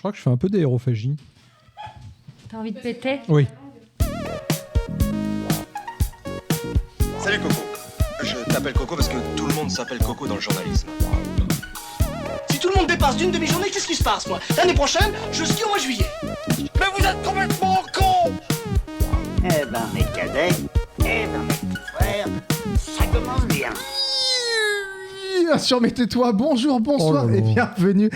crois que je fais un peu d'aérophagie. T'as envie de péter ? Oui. Salut Coco. Je t'appelle Coco parce que tout le monde s'appelle Coco dans le journalisme. Si tout le monde dépasse d'une demi-journée, qu'est-ce qui se passe, moi ? L'année prochaine, je skie au mois de juillet. Mais vous êtes complètement con ! Eh ben, mes cadets, eh ben, mes petits frères, ça commence bien. Bien sûr, mais tais-toi. Bonjour, bonsoir et bienvenue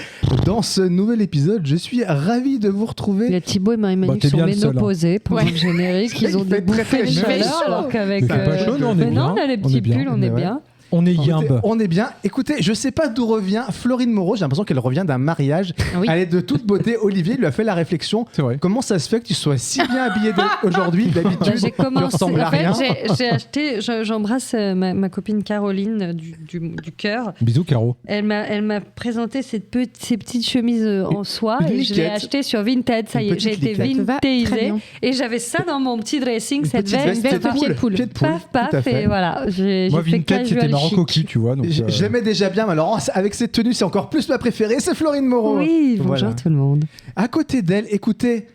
dans ce nouvel épisode. Je suis ravi de vous retrouver. Il y a Thibaut et Marie-Manu qui sont ménopausés pendant le générique. Ils ont des bouffées de chaleur alors qu'avec... Mais pas chaud, non, on est mais bien. non, on a les petits pulls, on est bien. On est yimbe. On est bien. Écoutez, je sais pas d'où revient Florine Moreau. J'ai l'impression qu'elle revient d'un mariage. Oui. Elle est de toute beauté. Olivier lui a fait la réflexion. C'est vrai. Comment ça se fait que tu sois si bien habillée aujourd'hui ? D'habitude, J'ai tu commencé. ressembles à En fait, rien. j'ai acheté. J'embrasse ma copine Caroline du cœur. Bisous, Caro. Elle m'a présenté ces petites chemises en soie une et je l'ai liquette. acheté sur Vinted. Ça y Une est, j'ai petite été liquette. Ça va très vintaisée bien. et j'avais ça dans mon petit dressing. Une Cette petite veste, veste pied de poule. Pied de poule. paf Tout à paf fait. et voilà. J'ai Moi, fait Vinted, c'était casual marrant chic. coquille, tu vois. Donc, Je l'aimais déjà bien, mais alors avec cette tenue, c'est encore plus ma préférée. C'est Florine Moreau. Oui, bonjour Voilà. tout le monde. À côté d'elle, écoutez,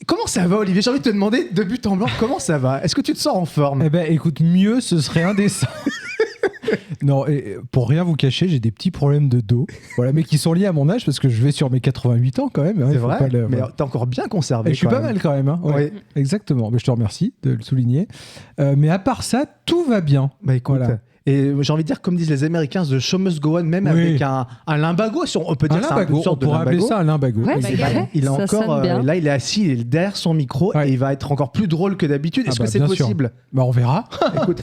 comment ça va, Olivier ? J'ai envie de te demander, de but en blanc, comment ça va ? Est-ce que tu te sens en forme ? Eh ben, écoute, mieux, ce serait indécent. Non, et pour rien vous cacher, j'ai des petits problèmes de dos, voilà, mais qui sont liés à mon âge parce que je vais sur mes 88 ans quand même. hein, C'est il faut vrai, pas le- mais voilà. t'es encore bien conservé. Et je suis quand pas même. mal quand même. Hein, ouais. Oui. Exactement. Mais je te remercie de le souligner. Mais à part ça, tout va bien. Bah écoute, Voilà. et j'ai envie de dire, comme disent les Américains, the show must go on, même Oui. avec un limbago, si on peut dire Un c'est un peu une limbago, on sorte de pourrait appeler limbago. ça un limbago. Ouais, Et c'est bah, vrai. il est Ça encore sonne bien. là, il est assis, il est derrière son micro Ouais. et il va être encore plus drôle que d'habitude. Est-ce Ah que bah, c'est bien sûr. possible ? Bah, on verra. Écoute,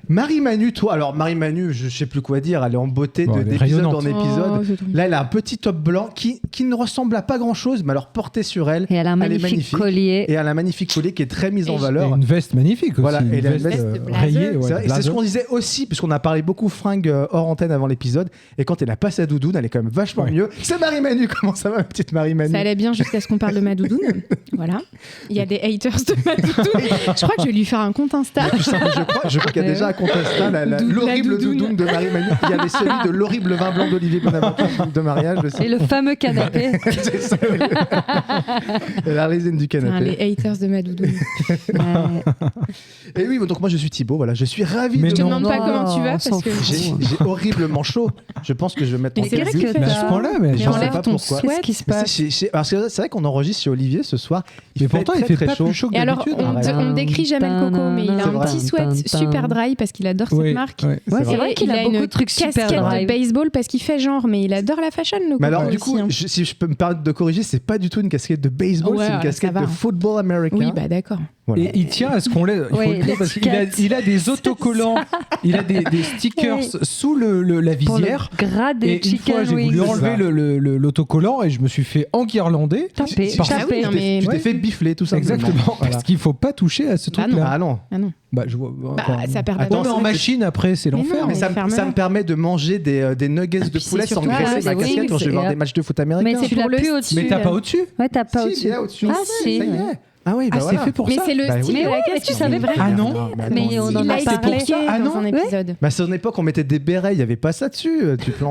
Marie-Manu, toi, alors Marie-Manu, je sais plus quoi dire, elle est en beauté Bon, elle est d'épisode rayonnante. en épisode. Oh, c'est tout. Là, elle a un petit top blanc qui ne ressemble à pas grand-chose, mais alors porté sur elle. Et elle a un Elle est magnifique collier. Et elle a un magnifique collier qui est très mis en Et Et valeur. une veste magnifique aussi. Voilà, et une la veste veste de blazer. rayée. Ouais, C'est vrai, et c'est blazer. ce qu'on disait aussi, puisqu'on a parlé beaucoup fringues hors antenne avant l'épisode. Et quand elle a pas sa doudoune, elle est quand même vachement Ouais. mieux. C'est Marie-Manu, comment ça va, ma petite Marie-Manu ? Ça allait bien jusqu'à ce qu'on parle de ma doudoune. Voilà. Il y a des haters de ma doudoune. Je crois que je vais lui faire un compte Insta. Je crois qu'il y a déjà un compte Insta, l'horrible la doudoune. doudoune de Marie-Manu. Il y avait celui de l'horrible vin blanc d'Olivier Bonaventure de mariage aussi. Et le fameux canapé. C'est ça. La résine du Putain, canapé. les haters de ma doudoune. Et oui, donc moi je suis Thibaut, voilà, je suis ravi Mais de Je te non, demande pas non, comment tu vas on s'en parce que fout. J'ai horriblement chaud. Je pense que je vais mettre Mais en c'est vrai casque. que Mais à t'as- ce point-là, mais Mais je sais enlève pas ton pourquoi. sweat. Qu'est-ce qui se Mais passe ? parce que c'est vrai qu'on enregistre chez Olivier ce soir. Mais pourtant, il fait pas plus chaud que Et alors, d'habitude. on décrit jamais le Coco, mais il a C'est un vrai. petit sweat super dry parce qu'il adore Oui, cette marque. oui, Ouais, c'est c'est vrai. vrai qu'il a beaucoup de trucs super casquette dry. de baseball parce qu'il fait genre, mais il adore la fashion, le Mais Coco alors, du aussi, coup, hein. si je peux me permettre de corriger, c'est pas du tout une casquette de baseball, Ouais, c'est une ça casquette va. de football américain. Oui, bah d'accord. Voilà. Et il tient à ce qu'on l'ait. Il faut Ouais, le dire parce qu'il a, l'étiquette. il a des autocollants, il a des stickers Oui. sous la Pour visière. le gras des Et une fois, chicken j'ai voulu wings. enlever l'autocollant et je me suis fait enguirlander. Taper, Parce- Ah oui, non, mais- Tu t'es Ouais. fait bifler tout simplement. Exactement, Voilà. parce qu'il faut pas toucher à ce Bah truc-là. Ah non. Ah non. Bah, je vois. Bah, ça perd Attends, Non, mais en machine après, c'est Mais l'enfer. non, Mais ça, ferme-la. ça me permet de manger des nuggets de puis c'est poulet sans surtout- graisser Ah, ma oui, casquette quand je vais c'est- voir des matchs de foot américains. Mais c'est pour pour le le plus style. au-dessus. Mais t'as pas au-dessus. Ouais, t'as pas Si, au-dessus. il est au-dessus. Ah, si. Ça y est. Ah oui, bah Ah, voilà. c'est fait pour Mais ça. c'est le Bah oui. style Mais de la ouais, casquette. tu savais pas. Ah non. Mais on en Il a a parlé. expliqué Ah dans non, un ouais. épisode. Bah, c'est une époque, on mettait des bérets, il n'y avait pas ça dessus.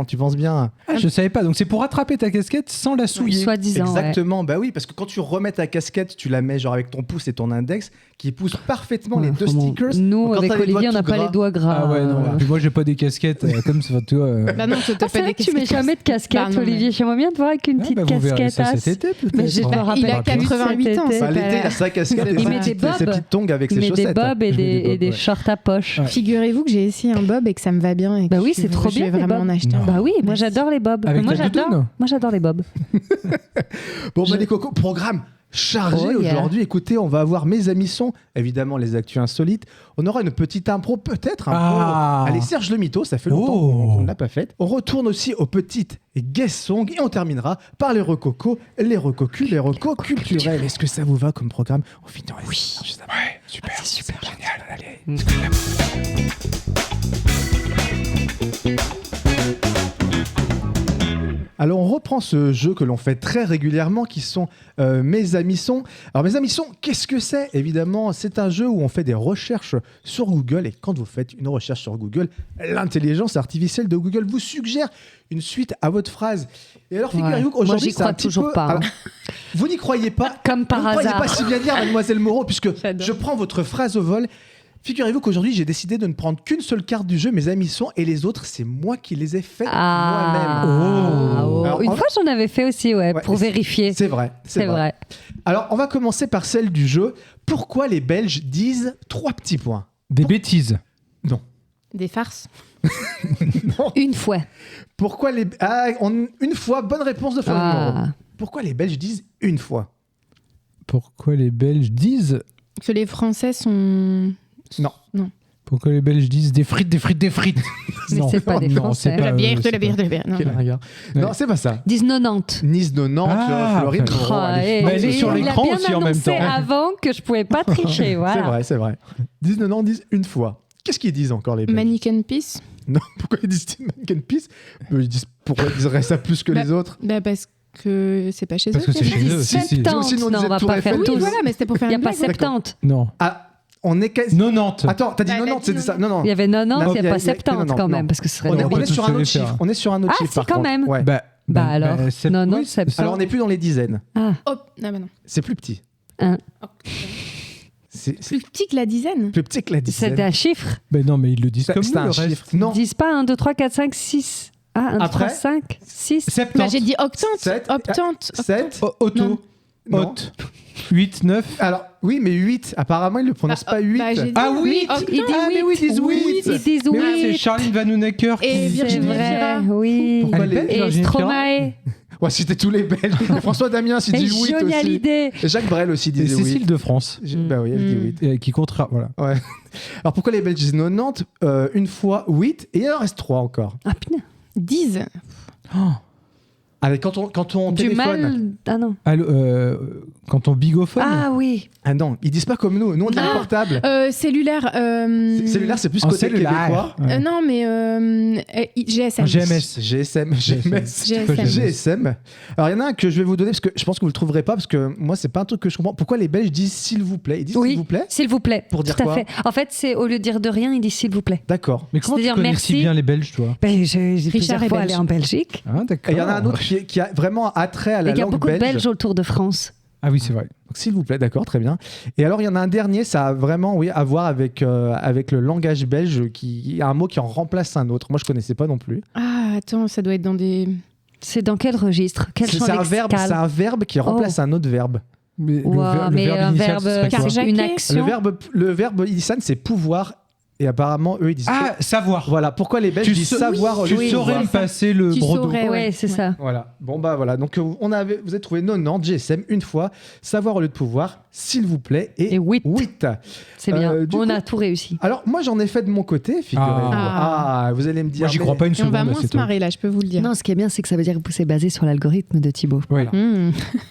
Tu penses bien. Ah, je savais pas. Donc c'est pour attraper ta casquette sans la souiller. Soi-disant. ouais. Exactement, bah oui, parce que quand tu remets ta casquette, tu la mets genre avec ton pouce et ton index qui pousse parfaitement les deux Vraiment. stickers. Nous, Donc, quand avec t'as les Olivier, doigts on n'a tout pas gras- les doigts gras. Ah ouais, non. Voilà. Puis moi, j'ai pas des casquettes comme ça, toi. Bah non, toi, t'as C'est pas vrai des que tu mets casquettes. jamais de casquette, Bah non, mais- Olivier. J'aimerais bien te voir avec une petite vous verrez casquette. ça as. cet été, peut-être. Mais je te Bah, rappelle il a plus 88 ans, cet c'est Bah, été. l'été, il a sa casquette et Il ses met des petites- ses bobs. petites tongs avec ses Mais des chaussettes. bobs et Je mets des des bobs, ouais. shorts à poche. Ouais. Figurez-vous que j'ai essayé un bob et que ça me va bien. Et que Bah oui, je c'est trop bien, Je vais les vraiment bobs. en acheter un. Bah oui, moi Merci. j'adore les bobs. Avec Moi ta doudoune. j'adore les bobs. Bon, bah, les cocos, programme chargé Oh, yeah. aujourd'hui. Écoutez, on va avoir mes amis sont, évidemment, les actus insolites. On aura une petite impro, peut-être. Ah. Allez, Serge le Mito, ça fait longtemps Oh. qu'on ne l'a pas faite. On retourne aussi aux petites guest songs et on terminera par les recocos, les recocus, les recos culturels. Est-ce que ça vous va comme programme? On finit en oui. Ouais, super. C'est super génial. Allez. Alors on reprend ce jeu que l'on fait très régulièrement qui sont Mes Amis Sont. Alors Mes Amis Sont, qu'est-ce que c'est ? Évidemment, c'est un jeu où on fait des recherches sur Google et quand vous faites une recherche sur Google, l'intelligence artificielle de Google vous suggère une suite à votre phrase. Et alors figurez-vous qu'aujourd'hui, c'est un petit peu... Alors, vous n'y croyez pas. Comme par hasard. Vous ne croyez pas si bien dire, mademoiselle Moreau, puisque je prends votre phrase au vol. Figurez-vous qu'aujourd'hui, j'ai décidé de ne prendre qu'une seule carte du jeu, Mes Amis Sont, et les autres, c'est moi qui les ai faites moi-même. Alors, une fois, j'en avais fait aussi, pour vérifier. C'est vrai. C'est vrai. Alors, on va commencer par celle du jeu. Pourquoi les Belges disent 3 petits points ? Des bêtises. Non. Des farces. Non. Une fois. Pourquoi les... une fois, bonne réponse de Florent Moreau. Pourquoi les Belges disent une fois ? Pourquoi les Belges disent... Que les Français sont... Non. Pourquoi les Belges disent des frites, des frites, des frites. Mais c'est pas des Français. De la bière, de la bière, de la bière. Non, c'est pas ça. 10,90. Nice de Nantes, Floride. Elle est sur l'écran aussi en même temps. Avant que je pouvais pas tricher, voilà. C'est vrai. 10,90 disent une fois. Qu'est-ce qu'ils disent encore les Belges ? Mannequin Peace. Non, pourquoi ils disent Mannequin Peace ? Pourquoi ils diraient ça plus que les autres ? Parce que c'est pas chez eux. Parce que c'est chez eux. 70. Non, on va pas faire tous. Oui, voilà, mais c'était pour faire Il n'y a une pas blague. 70. Non. Ah, on est quasi... 90. Attends, t'as dit 90, c'était ça ? Non. Il y avait 90, il n'y a pas 70 90, quand même, non. parce que ce serait... On est sur un autre les chiffre. faire. On est sur un autre chiffre, si, par quand contre. même. Ouais. Bah alors, 90, 70. Alors, on n'est plus dans les dizaines. Ah. Oh, bah non. C'est plus petit. C'est Plus petit que la dizaine. plus petit que la dizaine. C'était un chiffre. Ben non, mais ils le disent comme C'est nous, un le reste. chiffre. Non. Ils disent pas 1, 2, 3, 4, 5, 6. Ah, 1, 2, 3, Après 5, 6. 70. Bah, j'ai dit octante. 7. Octante. 7. Auto. Non. Haute. 8, 9. Alors, oui, mais 8. Apparemment, ils ne le prononcent pas 8. Ah oui, octante. Ils disent mais oui, ils disent 8. Ils disent Mais oui, c'est 8. Charline Vanhoenacker Et qui... Virginie C'est vrai, Fira. oui. Pourquoi les- Et Virginie Fira Stromae. Ouais, c'était tous les Belges. François Damien, il dit 8 Johnny aussi. Hallyday. Et Jacques Brel aussi Et disait Cécile 8. de France. Bah oui, elle dit 8. Et qui comptera, voilà. Ouais. Alors, pourquoi les Belges disent 90 une fois 8 et il en reste 3 encore. Ah putain. 10. Avec quand on Du téléphone. mal. Ah non. Allô, quand on bigophone. Ah oui. Ah non, ils disent pas comme nous. Nous, on dit un portable. Cellulaire. Cellulaire, c'est plus En côté cellulaire. québécois. Ouais. Non, mais GSM. GMS. GSM. GSM. GSM. Alors, il y en a un que je vais vous donner parce que je pense que vous le trouverez pas parce que moi, c'est pas un truc que je comprends. Pourquoi les Belges disent s'il vous plaît ? Ils disent Oui. s'il vous plaît ? S'il vous plaît. Pour dire Tout à quoi fait. En fait, c'est au lieu de dire de rien, il dit s'il vous plaît. D'accord. Mais comment tu C'est-à-dire connais merci. si bien les Belges, toi Ben, j'ai plusieurs est fois belge. allé en Belgique. Ah, d'accord. Et il y en a un autre qui a vraiment attrait à Et la il y a langue beaucoup de belge. Belges autour de France. Ah oui, c'est vrai. Donc, s'il vous plaît, d'accord, très bien. Et alors, il y en a un dernier, ça a vraiment à voir avec le langage belge, qui a un mot qui en remplace un autre. Moi, je connaissais pas non plus. Ah, attends, ça doit être dans des. C'est dans quel registre? Quel champ C'est un lexical? verbe qui remplace un autre verbe. Mais Ouah, mais un initial, ce serait verbe, quoi Carjaquer. une action. Le verbe initial, c'est pouvoir. Et apparemment, eux, ils disent. Ah, savoir. Voilà, pourquoi les Belges disent savoir au lieu Tu de saurais pouvoir. me passer le Tu brodo. saurais. Ouais, c'est ça. Voilà. Bon, bah voilà. Donc, vous avez trouvé 90 GSM une fois. Savoir au lieu de pouvoir, s'il vous plaît. Et Et 8. 8. C'est bien. Du On coup- a tout réussi. Alors, moi, j'en ai fait de mon côté, figurez-vous. Ah. Vous allez me dire. Moi, j'y mais- crois pas une Et on seconde. va à moins cette se marrer là, je peux vous le dire. Non, ce qui est bien, c'est que ça veut dire que c'est basé sur l'algorithme de Thibaut. Oui.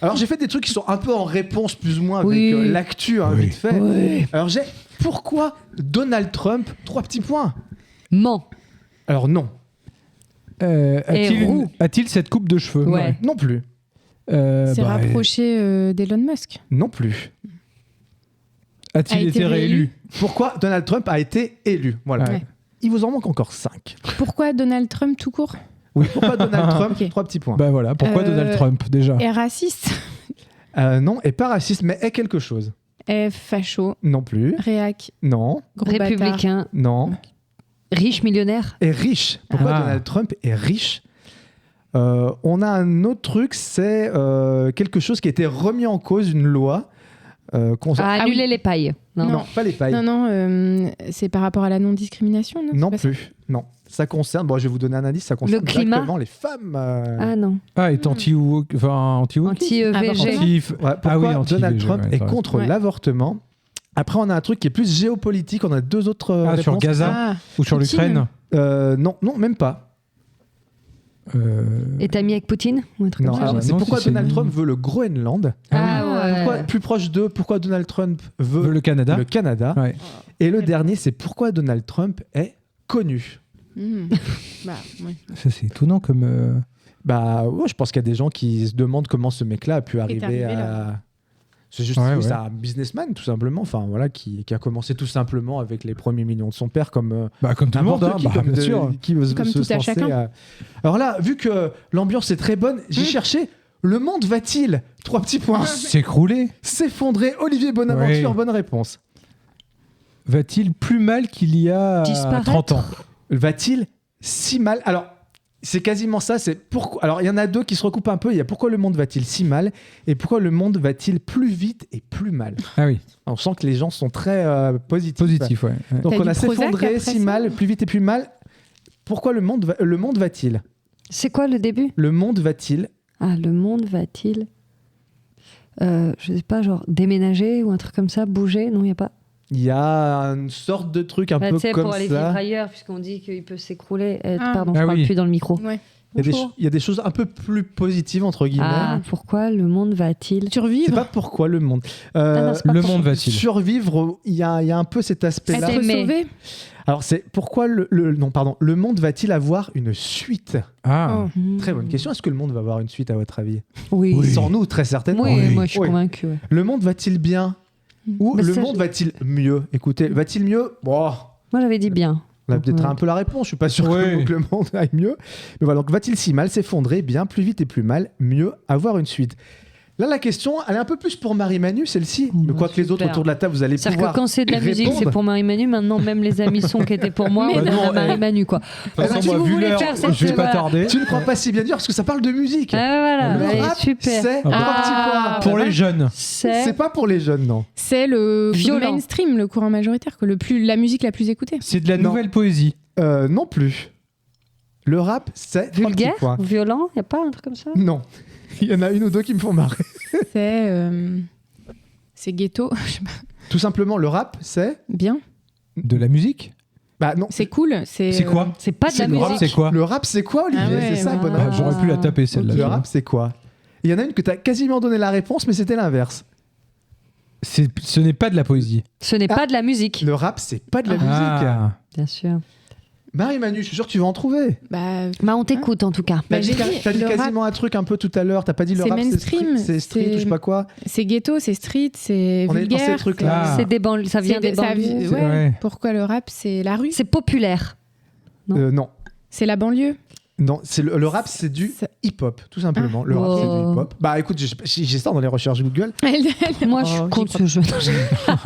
Alors, j'ai fait des trucs qui sont un peu en réponse, plus ou moins, avec Oui. l'actu, hein, Oui. vite fait. Oui. Alors, pourquoi Donald Trump 3 petits points. Ment. Alors, non. roux. A-t-il cette coupe de cheveux? Ouais. Non plus. C'est Bah, rapproché d'Elon Musk. Non plus. A-t-il A été été réélu? réélu. Pourquoi Donald Trump a été élu. Voilà. Ouais. Il vous en manque encore 5. Pourquoi Donald Trump tout court Oui, pourquoi Donald Trump Ok. 3 petits points. Bah voilà, pourquoi Donald Trump déjà? Est raciste Non, et pas raciste, mais est quelque chose. Est facho Non plus. Réac Non. Gros bâtard. Républicain. Non. Riche millionnaire. Est riche. Pourquoi Ah. Donald Trump est riche? On a un autre truc, c'est quelque chose qui a été remis en cause, une loi. Annuler les pailles. Non. Non, pas les pailles. Non, c'est par rapport à la non-discrimination, non Non C'est pas ça plus. Non. Ça concerne, bon, je vais vous donner un indice, ça concerne Le climat. directement les femmes. Ah non. Ah, est anti-woke. Enfin, anti-woke. Anti-EVG. Ouais, pourquoi oui, anti-VG, Donald Trump ouais, est t'as contre raison. l'avortement? Après, on a un truc qui est plus géopolitique. On a 2 autres Ah, sur réponses. Gaza Ah, ou sur Poutine. l'Ukraine? Non, même pas. Est ami avec Poutine ou un truc Non, comme ça alors, c'est non, pourquoi c'est Donald ni- Trump veut le Groenland. Ah ouais. Pourquoi, plus proche d'eux, pourquoi Donald Trump veut Le Canada? le Canada. Ouais. Et le dernier, c'est pourquoi Donald Trump est connu. hmm. Bah, ouais. Ça, c'est étonnant comme. Bah ouais, je pense qu'il y a des gens qui se demandent comment ce mec-là a pu arriver arrivé, à... C'est juste c'est un businessman tout simplement, enfin voilà, qui a commencé tout simplement avec les premiers millions de son père, comme comme tout le monde, n'importe qui, bien sûr. qui veut Comme se tout à lancer chacun. Alors là, vu que l'ambiance est très bonne, j'ai cherché le monde va-t-il 3 petits points S'écrouler. s'effondrer. Olivier Bonaventure, Oui. bonne réponse. Va-t-il plus mal qu'il y a Disparaître 30 ans? Va-t-il si mal? Alors, c'est quasiment ça. C'est pourquoi. Alors, il y en a deux qui se recoupent un peu. Il y a pourquoi le monde va-t-il si mal et pourquoi le monde va-t-il plus vite et plus mal. Ah oui, On sent que les gens sont très positifs. positif, ouais. Donc, T'as on du a Prozac s'effondrer, après si ça mal, plus vite et plus mal. Pourquoi le monde va-t-il? C'est quoi le début? Le monde va-t-il? Ah, le monde va-t-il je sais pas, genre déménager ou un truc comme ça, bouger? Non, il n'y a pas. Il y a une sorte de truc un peu Tu sais, comme pour aller vivre ça. ailleurs, puisqu'on dit qu'il peut s'écrouler. Ah. Pardon, je Ah parle oui. plus dans le micro. Ouais. Bonjour. Il y a des choses un peu plus positives, entre guillemets. Ah, pourquoi le monde va-t-il C'est Survivre. pas pourquoi le monde. non, c'est pas Le pour- monde va-t-il? Survivre, il y a un peu cet aspect-là. Être S'aimer. sauvé. Alors, c'est pourquoi le monde va-t-il avoir une suite? Ah, Oh. Très bonne question. Est-ce que le monde va avoir une suite, à votre avis? Oui. Oui. Sans nous, très certainement. Oui, Oui. moi je suis Oui. convaincue. Ouais. Le monde va-t-il bien? Ou Mais le ça, monde va-t-il mieux? Écoutez, va-t-il mieux? Bon, Moi j'avais dit bien. on a peut-être Ouais. un peu la réponse. Je suis pas sûr Oui. que le monde aille mieux. Mais voilà, donc va-t-il si mal s'effondrer? Bien, plus vite et plus mal, mieux, avoir une suite. Là, la question, elle est un peu plus pour Marie-Manu, celle-ci. Oh, Mais quoi que les autres super. autour de la table, vous allez C'est-à-dire pouvoir que quand c'est de la musique, répondre. c'est pour Marie-Manu. Maintenant, même les amis sont qui étaient pour moi, Mais on non, a Marie-Manu quoi. de toute façon, si moi, vous vu voulez l'heure, faire cette- je vais pas voilà. tarder. Tu ne crois pas si bien dire parce que ça parle de musique. Ah voilà, Le allez, rap, super. c'est Ah, trois petits points. Pour les jeunes. C'est pas pour les jeunes, non. C'est le Violent. mainstream, le courant majoritaire, que la musique la plus écoutée. C'est de la Non. nouvelle poésie. Non plus. Le rap, c'est trois petits Vulgaire, points. violent, y a pas un truc comme ça? Non. Il y en a une ou deux qui me font marrer. C'est ghetto. Je sais pas. Tout simplement, le rap, c'est. Bien. De la musique? Bah non. C'est cool. C'est quoi? C'est pas de la C'est le rap, musique. C'est quoi? Le rap, c'est quoi, Olivier? Ah ouais, C'est ça, ouais. bonne Ah, réponse. J'aurais pu la taper celle-là. Le rap, c'est quoi? Il y en a une que tu as quasiment donné la réponse, mais c'était l'inverse. Ce n'est pas de la poésie. Ce n'est Ah. pas de la musique, Le rap, c'est pas de la musique. Ah. bien sûr. Marie-Manu, je suis sûr que tu vas en trouver. Bah, Bah on t'écoute en tout cas. Bah, T'as j'ai dit, dit, t'as dit le rap- quasiment un truc un peu tout à l'heure. T'as pas dit le c'est rap, mainstream, c'est street ou je sais pas quoi. c'est ghetto, c'est street, c'est On est dans ces vulgaire. trucs-là. Ah. C'est des banlieues, ça vient c'est des ça banlieues. vi- C'est- ouais. ouais. Pourquoi le rap, c'est la rue? C'est populaire. Non. Non. C'est la banlieue. Non, c'est le rap, c'est du Ça- hip-hop, tout simplement. Le rap, Oh. c'est du hip-hop. Bah écoute, j'ai ça dans les recherches Google. Moi Oh, je j'y compte crois ce jeu.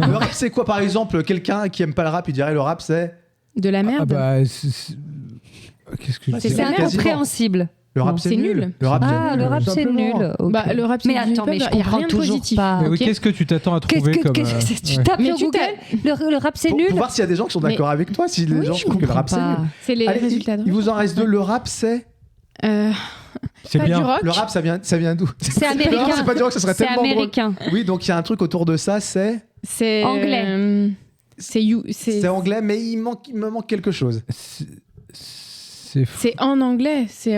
Le rap, c'est quoi, par exemple? Quelqu'un qui aime pas le rap, il dirait le rap, c'est. De la merde. Ah bah, qu'est-ce que je C'est dis C'est la merde. incompréhensible. Le rap, Non, c'est c'est nul. nul. Le rap, c'est Ah, nul, le rap tout c'est simplement. nul. Ok. Bah, le rap, c'est Mais du attends, hip-hop, mais je y a comprends rien de toujours positif. pas. Mais oui, ok. qu'est-ce que tu t'attends à trouver comme. Tu ouais. tapes Mais sur tu Google, le rap c'est Pour nul. voir s'il y a des gens qui sont d'accord avec toi, si les Oui, gens je trouvent que le rap, c'est comprends nul. pas. C'est les Allez, résultats de il vous en reste deux. Le rap, c'est. C'est Pas bien. du rock. Le rap, ça vient d'où? C'est américain. Non, c'est pas du rock, ça serait C'est tellement drôle. américain. Oui, donc il y a un truc autour de ça, c'est. C'est Anglais. C'est anglais, mais il me manque quelque chose. C'est en anglais. C'est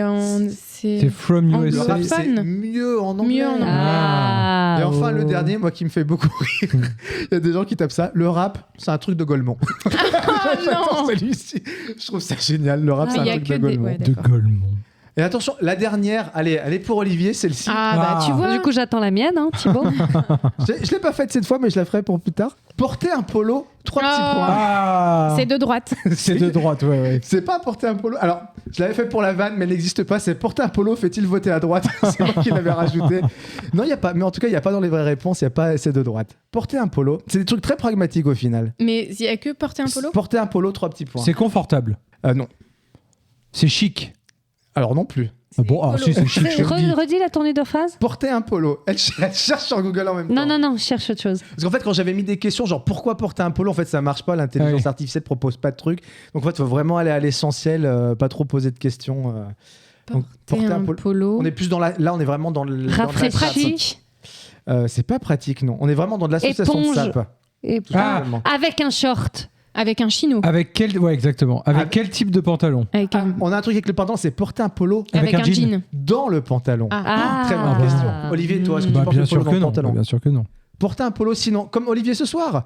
From Le Anglo- USA. rap, c'est Anglophone. mieux en anglais. Mieux en anglais. Ah. Et enfin, le oh. dernier, moi qui me fait beaucoup rire, il y a des gens qui tapent ça. Le rap, c'est un truc de Golemont. J'adore celui-ci. Je trouve ça génial. Le rap, Ah, c'est il y un a truc que de des- Golemont. ouais, De d'accord. Golemont. Et attention, la dernière, allez, elle est pour Olivier, celle-ci. Ah, bah tu vois. Du coup, j'attends la mienne, hein, Thibaut. Je l'ai pas faite cette fois, mais je la ferai pour plus tard. Porter un polo, 3 petits Oh. points. Ah C'est de droite. C'est de droite, ouais, ouais. C'est pas porter un polo. Alors, je l'avais fait pour la vanne, mais elle n'existe pas. C'est porter un polo, fait-il voter à droite? C'est moi qui l'avais rajouté. Non, il n'y a pas. Mais en tout cas, il n'y a pas dans les vraies réponses, il n'y a pas c'est de droite. Porter un polo, c'est des trucs très pragmatiques au final. Mais il y a que porter un polo. Porter un polo, 3 petits points. C'est confortable. Non. C'est chic. Alors non plus. Ah bon, alors si, c'est chic, je te le dis. Redis la tournée de phrase. Porter un polo. Elle cherche sur Google en même temps. Non, je cherche autre chose. Parce qu'en fait, quand j'avais mis des questions, genre pourquoi porter un polo, en fait, ça marche pas. L'intelligence Ouais. artificielle propose pas de trucs. Donc en fait, il faut vraiment aller à l'essentiel, pas trop poser de questions. Donc, porter un polo. On est plus dans la. Là, on est vraiment dans le. Rafraîchi. Pratique. C'est pas pratique, non. On est vraiment dans de l'association de Éponge. SAP. Et Ah. avec un short. Avec un chino. Avec quel. Ouais, exactement. Avec Avec- quel type de pantalon? Avec un, On a un truc avec le pantalon, c'est porter un polo avec un jean. dans le pantalon. Ah. Très bonne Ah bah. question. Olivier, toi, est-ce que tu Bah, portes bien le sûr polo dans que le non. pantalon Bien sûr que non. Porter un polo sinon, comme Olivier ce soir?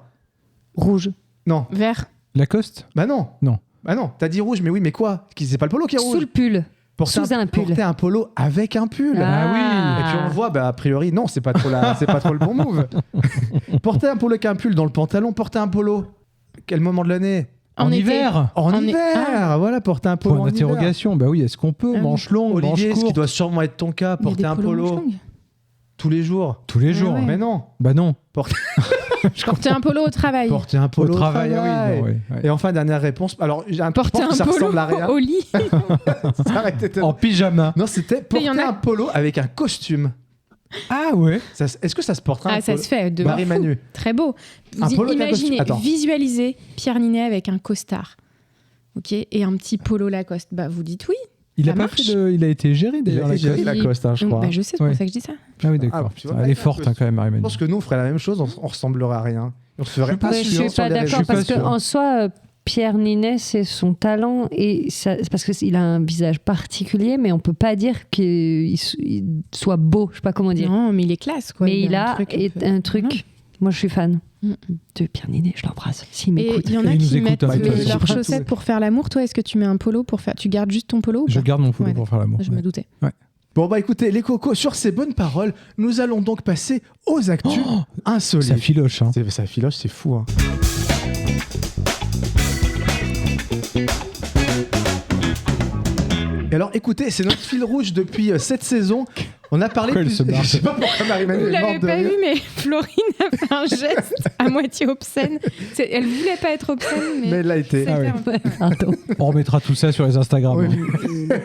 Rouge. Non. Vert. Lacoste? Bah non. Non. Bah non. T'as dit rouge, mais oui, mais quoi? C'est pas le polo qui est Sous rouge. le pull. Sous un pull. Porter un polo avec un pull. Ah. Et puis on voit, a priori, non, c'est pas trop le bon move. Porter un polo avec un pull dans le pantalon, porter un polo. Quel moment de l'année? En été. hiver. En En hiver. Voilà, porter un polo Point en hiver. d'interrogation. Bah oui, est-ce qu'on peut? Ah oui. Manche longue, manche Olivier, ce qui courte. doit sûrement être ton cas, Il y a porter des un polos manches polo longues. tous les jours. Tous les jours. ouais. Mais non. Bah non. Porter un polo au travail. Porter un polo Au travail, ah oui. non, ouais. Et enfin, dernière réponse. Alors, j'ai un Porter je pense un que ça polo ressemble à rien. au lit. Ça aurait été tellement- En pyjama. Non, c'était Mais il y porter en a- un polo avec un costume. Ah ouais. Est-ce que ça se portera un Ah, ça polo se fait de Marie fou. Manu. Très beau. Un polo avec un Imaginez, costume. Attends. visualisez Pierre Ninet avec un costard. Ok, et un petit polo Lacoste. Bah, vous dites oui. Il a Ça pas marche. fait il a été géré d'ailleurs. Il a géré Lacoste. Lacoste, hein, je crois. Bah, je sais, c'est pour Ouais. ça que je dis ça. Ah oui, d'accord. Ah, tu vois, Elle est avec un forte quand même, Je Marie-Manu. pense que nous, on ferait la même chose, on ressemblerait à rien. On se ferait pas Ouais, je sûr suis sur pas les réseaux. d'accord suis pas parce sûr. qu'en soi, Pierre Ninet, c'est son talent et c'est parce qu'il a un visage particulier, mais on peut pas dire qu'il soit beau. Je sais pas comment dire. Non, mais il est classe, quoi. mais il un a truc un peu- un truc. Ouais. Moi, je suis fan Mm. de Pierre Ninet. Je l'embrasse. S'il Et m'écoute. il y en a Il nous qui écoute, mettent hein, Michael, leurs surtout. chaussettes pour faire l'amour. Toi, est-ce que tu mets un polo pour faire... Tu gardes juste ton polo ou Je pas garde mon polo Ouais, pour faire l'amour. Je ouais. me doutais. Bon, bah écoutez, les cocos, sur ces bonnes paroles, nous allons donc passer aux actus insolites. Ça filoche. Hein. Ça filoche, c'est fou. Hein. Et alors, écoutez, c'est notre fil rouge depuis cette saison. On a parlé Pourquoi elle se marre Je sais pas pourquoi Marie-Manu Vous est l'avez morte de pas rire. vu, mais Florine a fait un geste à moitié obscène. Elle voulait pas être obscène, Mais mais elle l'a été. c'était Ah ouais. un peu- Pardon. On remettra tout ça sur les Instagram. Oui. hein.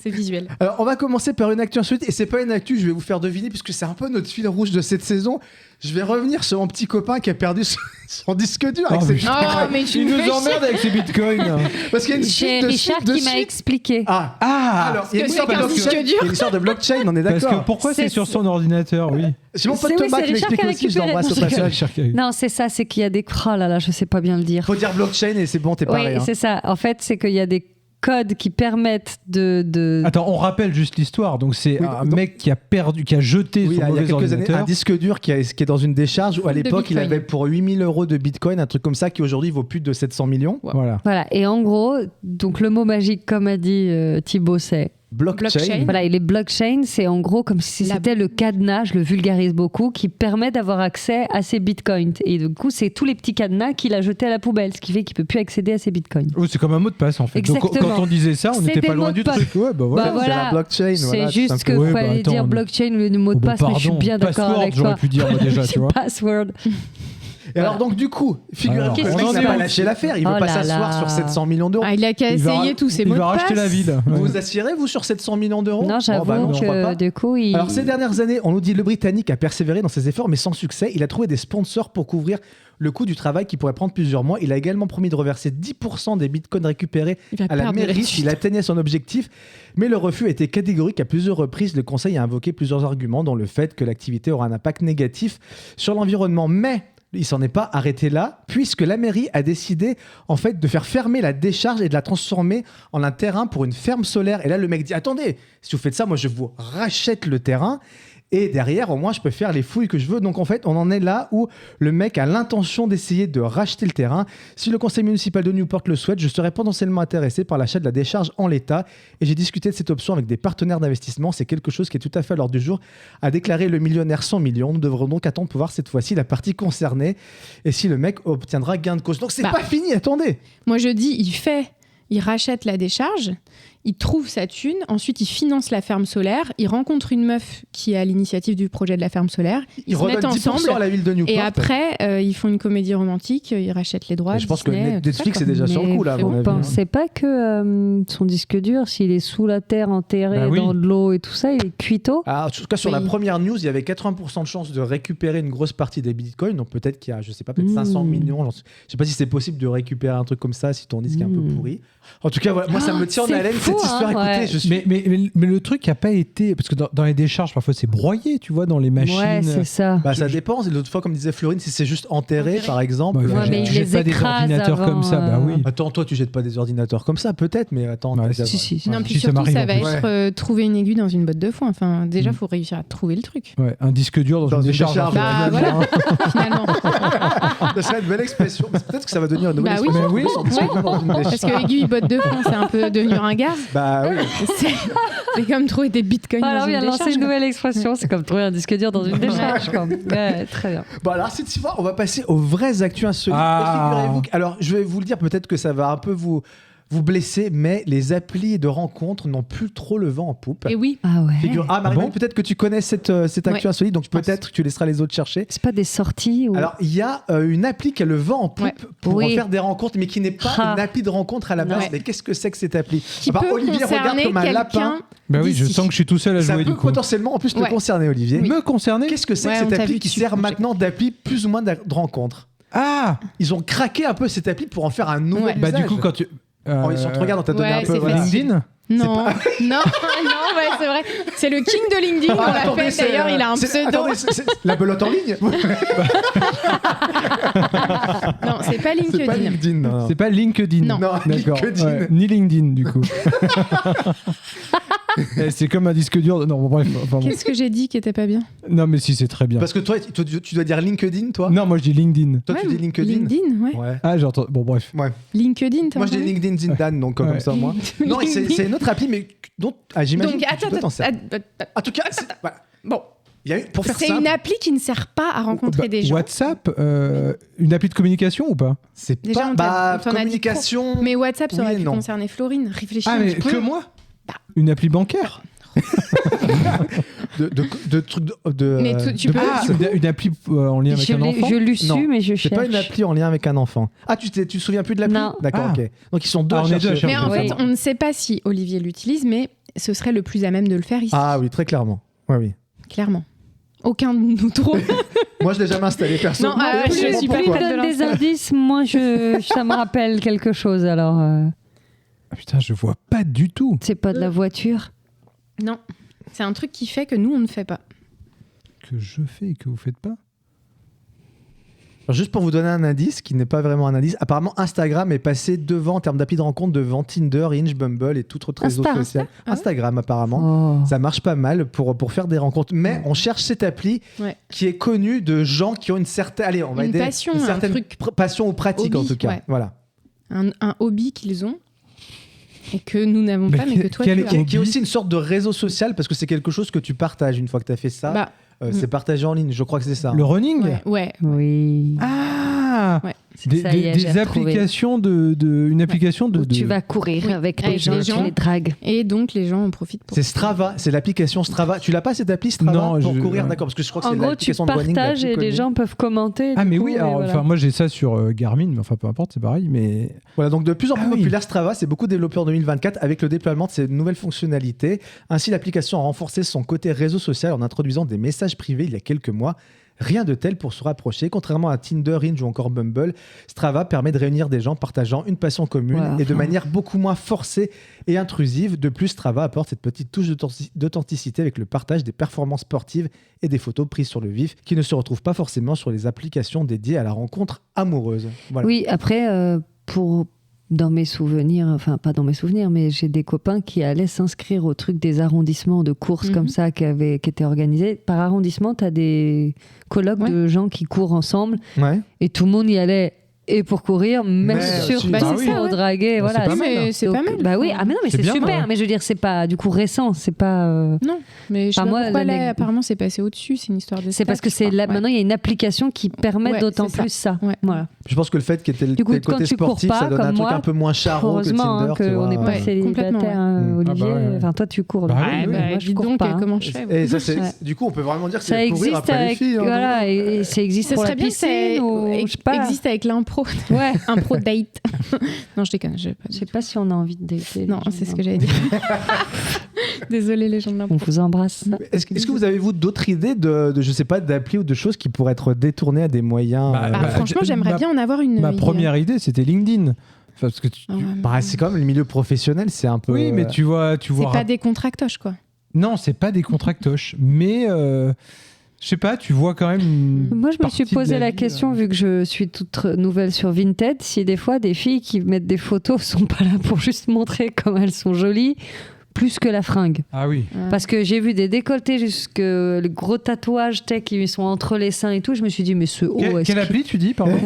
c'est visuel. Alors, on va commencer par une actu insolite. Et c'est pas une actu, je vais vous faire deviner, puisque c'est un peu notre fil rouge de cette saison. Je vais revenir sur mon petit copain qui a perdu son disque dur avec Oh, ses mais- bitcoins. Oh, mais tu Il me nous fais emmerde avec ses bitcoins. Parce qu'il y a une J'ai suite de Richard suite de qui m'a suite. expliqué. Ah, alors, il y a que une c'est histoire de qu'un disque blockchain. dur. Il y a une histoire de blockchain, on est Parce d'accord. que pourquoi c'est C'est- sur son ordinateur, oui. C'est mon pote C'est- oui, Thomas c'est qui Richard m'explique qui a aussi, je récupéré. l'embrasse au Non, je passage. Non, c'est ça, c'est qu'il y a des... Oh là là, je sais pas bien le dire. Faut dire blockchain et c'est bon, t'es Oui, pareil. hein. c'est ça. En fait, c'est qu'il y a des codes qui permettent de... Attends, on rappelle juste l'histoire. Donc c'est Oui, un donc- mec qui a jeté Oui, il son y a mauvais quelques années, ordinateur. un disque dur qui est dans une décharge où à De l'époque il Bitcoin. avait pour 8000 € de bitcoin, un truc comme ça qui aujourd'hui vaut plus de 700 millions. Voilà. Voilà, et en gros, donc le mot magique, comme a dit Thibaut, c'est... Blockchain. Blockchain. Voilà, et les blockchains, c'est en gros comme si La- c'était le cadenas, je le vulgarise beaucoup, qui permet d'avoir accès à ces bitcoins. Et du coup, c'est tous les petits cadenas qu'il a jetés à la poubelle, ce qui fait qu'il peut plus accéder à ces bitcoins. Oh, c'est comme un mot de passe en fait. Donc, Exactement. quand on disait ça, on C'est n'était des pas mots loin de du passe. truc. Ouais, bah voilà. Bah voilà. C'est la blockchain. C'est voilà, juste tout que simplement. Ouais, fallait bah, dire attends, blockchain, le mot de Oh, bah, passe, mais je suis pardon. bien d'accord Password, avec j'aurais toi. pu dire moi déjà, tu vois. Password. Et alors donc du coup, figurez-vous que Alors, le on mec en n'a est pas où lâché l'affaire, il veut Oh pas là s'asseoir là. sur 700 millions d'euros. Ah, il a qu'à Il va essayer tous ses mots Il de va passe. racheter la ville. Vous Ouais. vous assirez vous sur 700 millions d'euros Non, j'avoue Bon, bah, non, je crois pas. que du coup, il... Alors ces dernières années, on nous dit le Britannique a persévéré dans ses efforts mais sans succès. Il a trouvé des sponsors pour couvrir le coût du travail qui pourrait prendre plusieurs mois. Il a également promis de reverser 10% des bitcoins récupérés Il va à la perdre de mairie la s'il atteignait son objectif. Mais le refus a été catégorique à plusieurs reprises. Le Conseil a invoqué plusieurs arguments, dont le fait que l'activité aura un impact négatif sur l'environnement. Mais il s'en est pas arrêté là, puisque la mairie a décidé en fait de faire fermer la décharge et de la transformer en un terrain pour une ferme solaire. Et là, le mec dit attendez, si vous faites ça, moi je vous rachète le terrain. Et derrière, au moins, je peux faire les fouilles que je veux. Donc, en fait, on en est là où le mec a l'intention d'essayer de racheter le terrain. Si le conseil municipal de Newport le souhaite, je serais potentiellement intéressé par l'achat de la décharge en l'état. Et j'ai discuté de cette option avec des partenaires d'investissement. C'est quelque chose qui est tout à fait à l'ordre du jour, a déclaré le millionnaire 100 millions. Nous devrons donc attendre pour voir cette fois-ci la partie concernée et si le mec obtiendra gain de cause. Donc, c'est Bah. pas fini, attendez. Moi, je dis, il rachète la décharge, il trouve sa thune, ensuite il finance la ferme solaire, il rencontre une meuf qui est à l'initiative du projet de la ferme solaire, Il ils se mettent redonne 10% à ensemble, la ville de Newport. et après, ils font une comédie romantique, ils rachètent les droits. Et je pense que Disney, tout Netflix ça, est déjà sur le Mais coup, là, à mon vous avis. pensez pas que son disque dur, s'il est sous la terre, enterré Bah oui. dans de l'eau et tout ça, il est cuito? Ah, en tout cas, sur la Oui. première news, il y avait 80% de chances de récupérer une grosse partie des bitcoins. Donc peut-être qu'il y a, je sais pas, peut-être 500 millions. Je sais pas si c'est possible de récupérer un truc comme ça si ton disque est un peu pourri. En tout cas, voilà, moi, ça me tient en c'est haleine fou, cette histoire. hein, Écoutez, ouais. je suis. Mais le truc n'a pas été. Parce que dans les décharges, parfois, c'est broyé, tu vois, dans les machines. Ouais, c'est ça. Bah, ça dépend. L'autre fois, comme disait Florine, si c'est juste enterré, par exemple. Ouais, Ouais, mais tu il jettes les pas des écrase ordinateurs avant, comme ça, bah oui. Attends, toi, tu jettes pas des ordinateurs comme ça, peut-être, mais attends. Ouais, t'as- si, si. Non, Ouais, puis si, ça surtout, m'arrive ça en va plus. être trouver une aiguille dans une botte de foin. Enfin, déjà, il faut réussir à trouver le truc. Ouais, un disque dur dans, Dans une une décharge. décharge, Bah finalement. voilà, finalement. Ça serait une belle expression. Peut-être que ça va devenir une nouvelle Bah oui. expression. Ouais. Dans une Parce décharge. que aiguille, botte de foin, c'est un peu devenu ringard. Bah oui. C'est comme trouver des bitcoins Alors, dans on vient une de lancer décharge. une nouvelle expression. C'est comme trouver un disque dur dans une décharge. Quoi. Ouais, très bien. Bon, alors cette fois, on va passer aux vraies actus insolites. Ah. Et figurez-vous alors, je vais vous le dire, peut-être que ça va un peu vous blesser, mais les applis de rencontres n'ont plus trop le vent en poupe. Et oui. Ah ouais. Marie, bon peut-être que tu connais cette actu Ouais, insolite, donc pense. peut-être que tu laisseras les autres chercher. C'est pas des sorties ou... Alors, il y a une appli qui a le vent en poupe Ouais. pour Oui. faire des rencontres, mais qui n'est pas Ah. une appli de rencontre à la base. Ouais. Mais qu'est-ce que c'est que cette appli Qui peut Olivier regarde concerner comme un lapin. quelqu'un Bah oui, je d'ici. sens que je suis tout seul à Ça jouer peut du coup. potentiellement en plus te Ouais. concerner, Olivier. Me concerner. Qu'est-ce que c'est Ouais, que on cette t'a appli vu qui dessus, sert mon maintenant d'appli plus ou moins de rencontres Ah Ils ont craqué un peu cette appli pour en faire un nouvel Ouais. bah usage. du coup quand tu Oh, ils sont te regardent, on t'a donné Ouais, un peu. c'est voilà. facile. LinkedIn. Non, non, ouais, c'est vrai. C'est le king de LinkedIn. On Ah, attendez, l'appelle c'est, d'ailleurs. Il a un c'est- pseudo. attendez, c'est la belote en ligne. Non, c'est pas LinkedIn. C'est pas LinkedIn. Non. C'est pas LinkedIn. Non. Non, D'accord. LinkedIn. Ouais, ni LinkedIn du coup. C'est comme un disque dur. Non, bon, bref. Enfin, bon. Qu'est-ce que j'ai dit qui était pas bien? Non, mais si, c'est très bien. Parce que toi, tu dois dire LinkedIn, toi. Non, moi je dis LinkedIn. Toi, tu Ouais, dis LinkedIn. LinkedIn, ouais. Ouais. Ah, j'entends. Bon, bref. Ouais. LinkedIn, t'as Moi, je dis entendu? LinkedIn Zindan, donc Ouais. comme ça, moi. Non, et c'est une autre appli, mais dont j'imagine Donc, que tu peux t'en servir. En tout cas, voilà. Bon, Il y a eu- pour faire c'est simple, une appli qui ne sert pas à rencontrer Bah, des gens. WhatsApp, une appli de communication ou pas c'est Déjà, pas on bah, t'en a dit communication. Mais WhatsApp, ça Oui aurait et pu non. concerner Florine. Réfléchis Ah, un mais petit peu. que moi Bah. Une appli bancaire de trucs de. Mais tu peux. Ah, une appli en lien avec Je un l'ai enfant je l'ai Non, su, mais je C'est cherche. pas une appli en lien avec un enfant. Ah, tu te souviens plus de l'appli? Non. D'accord, Ah. ok. Donc ils sont deux Ah, à on est deux à chercher. Mais en Oui. fait, on ne sait pas si Olivier l'utilise, mais ce serait le plus à même de le faire ici. Ah oui, très clairement. Ouais, oui. Clairement. Aucun de nous trop. Moi, je l'ai jamais installé perso. Non, je plus, suis pas Plus prête il de donne des l'installer. indices, moi ça me rappelle quelque chose. Alors, Ah, putain, je vois pas du tout. c'est pas de la voiture. Non. C'est un truc qui fait que nous, on ne fait pas. Que je fais et que vous faites pas. Alors, juste pour vous donner un indice, qui n'est pas vraiment un indice, apparemment Instagram est passé devant en termes d'appli de rencontre devant Tinder, Hinge, Bumble et tout autre réseau social. Ah ouais Instagram apparemment. Oh. Ça marche pas mal pour faire des rencontres. Mais on cherche cette appli Ouais. qui est connue de gens qui ont une certaine, allez, on va Une dire, passion, une un certaine truc. passion ou pratique en Hobby, tout cas. ouais. Voilà. Un hobby qu'ils ont et que nous n'avons Mais pas, mais que toi, quel tu est- as. quel- Qui est aussi une sorte de réseau social parce que c'est quelque chose que tu partages une fois que tu as fait ça. Bah, C'est partagé en ligne, je crois que c'est ça. Le running ouais. Oui. Ah Ouais. Des, Ça y est, des j'ai retrouvé. applications une application de. Où tu vas courir Oui, avec avec des gens, des tu gens. les dragues. Et donc, les gens en profitent pour. C'est Strava, c'est l'application Strava. Tu l'as pas cette appli Strava Non, pour je- courir, ouais. d'accord? Parce que je crois que En c'est gros, tu l'application de running la partages plus et les connue. gens peuvent commenter. Ah du mais coup, oui, et alors voilà. enfin moi j'ai ça sur Garmin, mais enfin peu importe, c'est pareil, mais Voilà, donc de plus en plus Ah oui. populaire Strava, c'est beaucoup développé en 2024 avec le déploiement de ces nouvelles fonctionnalités. Ainsi, l'application a renforcé son côté réseau social en introduisant des messages privés il y a quelques mois. Rien de tel pour se rapprocher. Contrairement à Tinder, Hinge ou encore Bumble, Strava permet de réunir des gens partageant une passion commune Voilà. et de manière beaucoup moins forcée et intrusive. De plus, Strava apporte cette petite touche d'authenticité avec le partage des performances sportives et des photos prises sur le vif qui ne se retrouvent pas forcément sur les applications dédiées à la rencontre amoureuse. Voilà. Oui, après, dans mes souvenirs, enfin pas dans mes souvenirs, mais j'ai des copains qui allaient s'inscrire au truc des arrondissements de courses comme ça qui étaient organisés. Par arrondissement, tu as des colloques Ouais. de gens qui courent ensemble Ouais. et tout le monde y allait. Et pour courir, mais Mais surtout bah, c'est ça, pour ouais. draguer. Bah, voilà. c'est pas mal, Mais c'est pas Donc, mal. Bah oui, ah mais non, mais C'est c'est bien, super. ouais. Mais je veux dire, c'est pas du coup récent, c'est pas. Non, mais je sais Enfin, pas moi, pourquoi là, l'anecdote- apparemment, c'est passé au-dessus. C'est une histoire de. C'est parce que stats, je crois. maintenant il y a une application qui permet Ouais, d'autant c'est ça. plus ça. Ouais. Voilà. Je pense que le fait qu'il y ait Du coup, le quand côté tu cours sportif, pas, ça donne un comme truc moi, un peu moins charro que Heureusement Tinder. hein, tu vois. qu'on n'est pas Ouais, célibataire, complètement, ouais. Olivier. Ah bah ouais. Enfin, toi, tu cours. Bah donc, oui, Ah, oui. bah, moi, je dis cours donc, pas. hein. comment je fais Et ça, c'est, Ouais. du coup, on peut vraiment dire que Ça c'est courir existe après les avec, filles. hein. voilà, et ça existe Ça pour la serait bien que ça piscine ou je sais pas. existe avec l'impro. Ouais. Impro date. Non, je déconne. Je sais pas si on a envie de dater. Non, les gens c'est ce de que j'allais dire. Désolée, les gens de l'impro. l'impro. On vous embrasse. Est-ce que vous avez, vous, d'autres idées de, je sais pas, d'applis ou de choses qui pourraient être détournées à des moyens Bah, Bah, franchement, j'aimerais ma- bien en avoir une. ma idée. première idée c'était LinkedIn. Enfin, parce que Ah ouais, mais Bah, c'est quand même le milieu professionnel, c'est un peu. oui, mais tu vois c'est pas des contractoches, quoi. Non, c'est pas des contractoches, mais je sais pas, tu vois quand même. Moi, je me suis posé la question, vu que je suis toute nouvelle sur Vinted, si des fois des filles qui mettent des photos sont pas là pour juste montrer comme elles sont jolies, plus que la fringue. Ah oui. Parce que j'ai vu des décolletés jusque le gros tatouage qui sont entre les seins et tout. Je me suis dit, mais ce haut. est-ce Quelle qu'il- appli tu dis, pardon?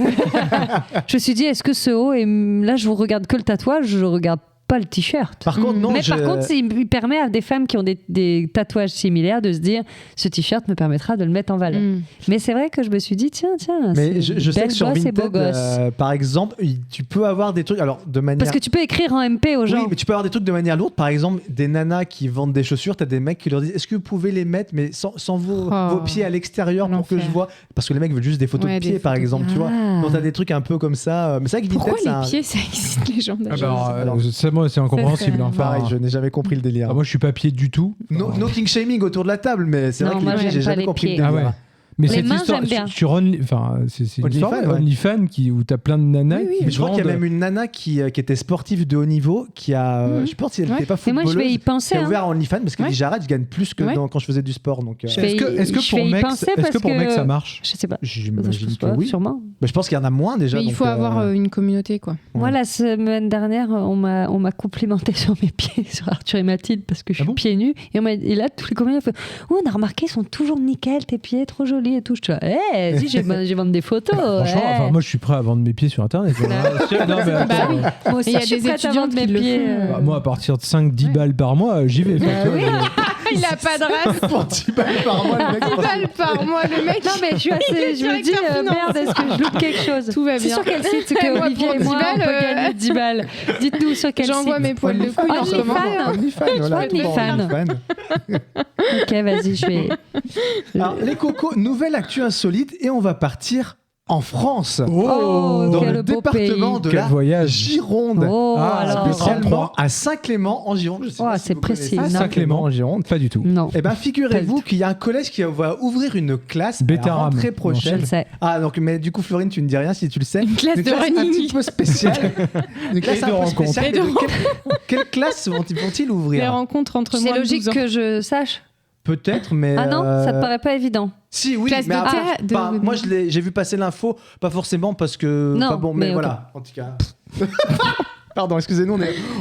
Je me suis dit, est-ce que ce haut est. Là, je vous regarde que le tatouage, je regarde pas le t-shirt. Par contre, non, Mais par contre, il permet à des femmes qui ont des tatouages similaires de se dire ce t-shirt me permettra de le mettre en valeur. Mais c'est vrai que je me suis dit tiens, mais je sais que sur boss et beau Vinted, gosse. par exemple, tu peux avoir des trucs, alors de manière... Parce que tu peux écrire en MP aux gens. Oui, mais tu peux avoir des trucs de manière lourde. Par exemple, des nanas qui vendent des chaussures, t'as des mecs qui leur disent est-ce que vous pouvez les mettre, mais sans vos pieds à l'extérieur pour que je vois. Parce que les mecs veulent juste des photos de pieds, par exemple, tu vois. Donc t'as des trucs un peu comme ça. Mais c'est vrai que Pourquoi Vinted, les pieds, ça excite les gens d'ailleurs? Moi, c'est incompréhensible. Enfin, pareil, je n'ai jamais compris le délire. moi, je suis pas pied du tout. No king shaming autour de la table, mais c'est Non, vrai que moi, les pieds, j'ai j'aime pas jamais les compris le pieds. délire. Ah ouais. Mais Les cette mains, histoire j'aime bien. sur c'est une histoire OnlyFans, ouais. OnlyFans où t'as plein de nanas Oui, oui. qui Mais je crois qu'il y a vendent- même une nana qui était sportive de haut niveau qui a. Je pense qu'elle n'était pas Mais moi, footballeuse. je vais y penser. Qui a ouvert OnlyFans parce que Ouais. déjà, je gagne plus que Ouais. quand je faisais du sport. Donc, Je vais Est-ce que je pour vais y mec, penser est-ce que parce pour mec que- ça marche? Je sais pas. j'imagine Je sais que pas, oui. sûrement. Bah, je pense qu'il y en a moins déjà. Mais il donc, faut avoir une communauté, quoi. Moi, la semaine dernière, on m'a complimenté sur mes pieds, sur Arthur et Mathilde, parce que je suis pieds nus. Et là, tous les comédiens font on a remarqué, ils sont toujours nickel, tes pieds, trop jolis et tout. Je suis là, si, j'ai vendu des photos. Franchement, enfin, moi je suis prêt à vendre mes pieds sur internet. Non, mais attends, Bah oui. Moi aussi, Et il y a je suis des prête à étudiantes vendre mes qui le pieds. font. bah, moi à partir de 5-10 balles par mois, j'y vais. Enfin, tu vois, Il a pas de race. Pour 10 balles par mois, le mec. 10 balles par mois, le mec. Non, mais je suis assez. Je me dis, directeur merde, est-ce que je loupe quelque chose? Tout va C'est bien. sur quel site que Moi, Olivier pour et 10 moi, on balles, peut gagner 10 balles? Dites-nous sur quel site. J'envoie mes poils de couille en ce moment. OnlyFans. Voilà, OnlyFans. Ok, vas-y, je vais. Alors, les cocos, nouvelle actu insolite et on va partir en France. Oh, Dans quel le beau département pays. de Quel la voyage. Gironde. Oh, Ah, alors. Spécialement à Saint-Clément en Gironde. Je sais Oh, pas si c'est vous précis. connaissez Non. Saint-Clément en Gironde. Pas du tout. Non. Eh bien, Pas figurez-vous du qu'il y a un collège qui va ouvrir une classe à la Bétarame. rentrée Je prochaine. le sais. Ah, donc, mais du coup, Florine, tu ne dis rien si tu le sais. Une classe de un running. petit peu spéciale. Une classe Et un de peu rencontres. spéciale. Et de Mais quelle classe vont-ils Les ouvrir? rencontres entre C'est moi et logique 12 ans. que je sache. Peut-être, mais. Ah non, ça te paraît pas évident. Si, oui, Classe mais de après, théâtre, pas- de- moi j'ai vu passer l'info, pas forcément parce que. Non, Enfin bon, mais mais ok. voilà, en tout cas. Pardon, excusez-nous,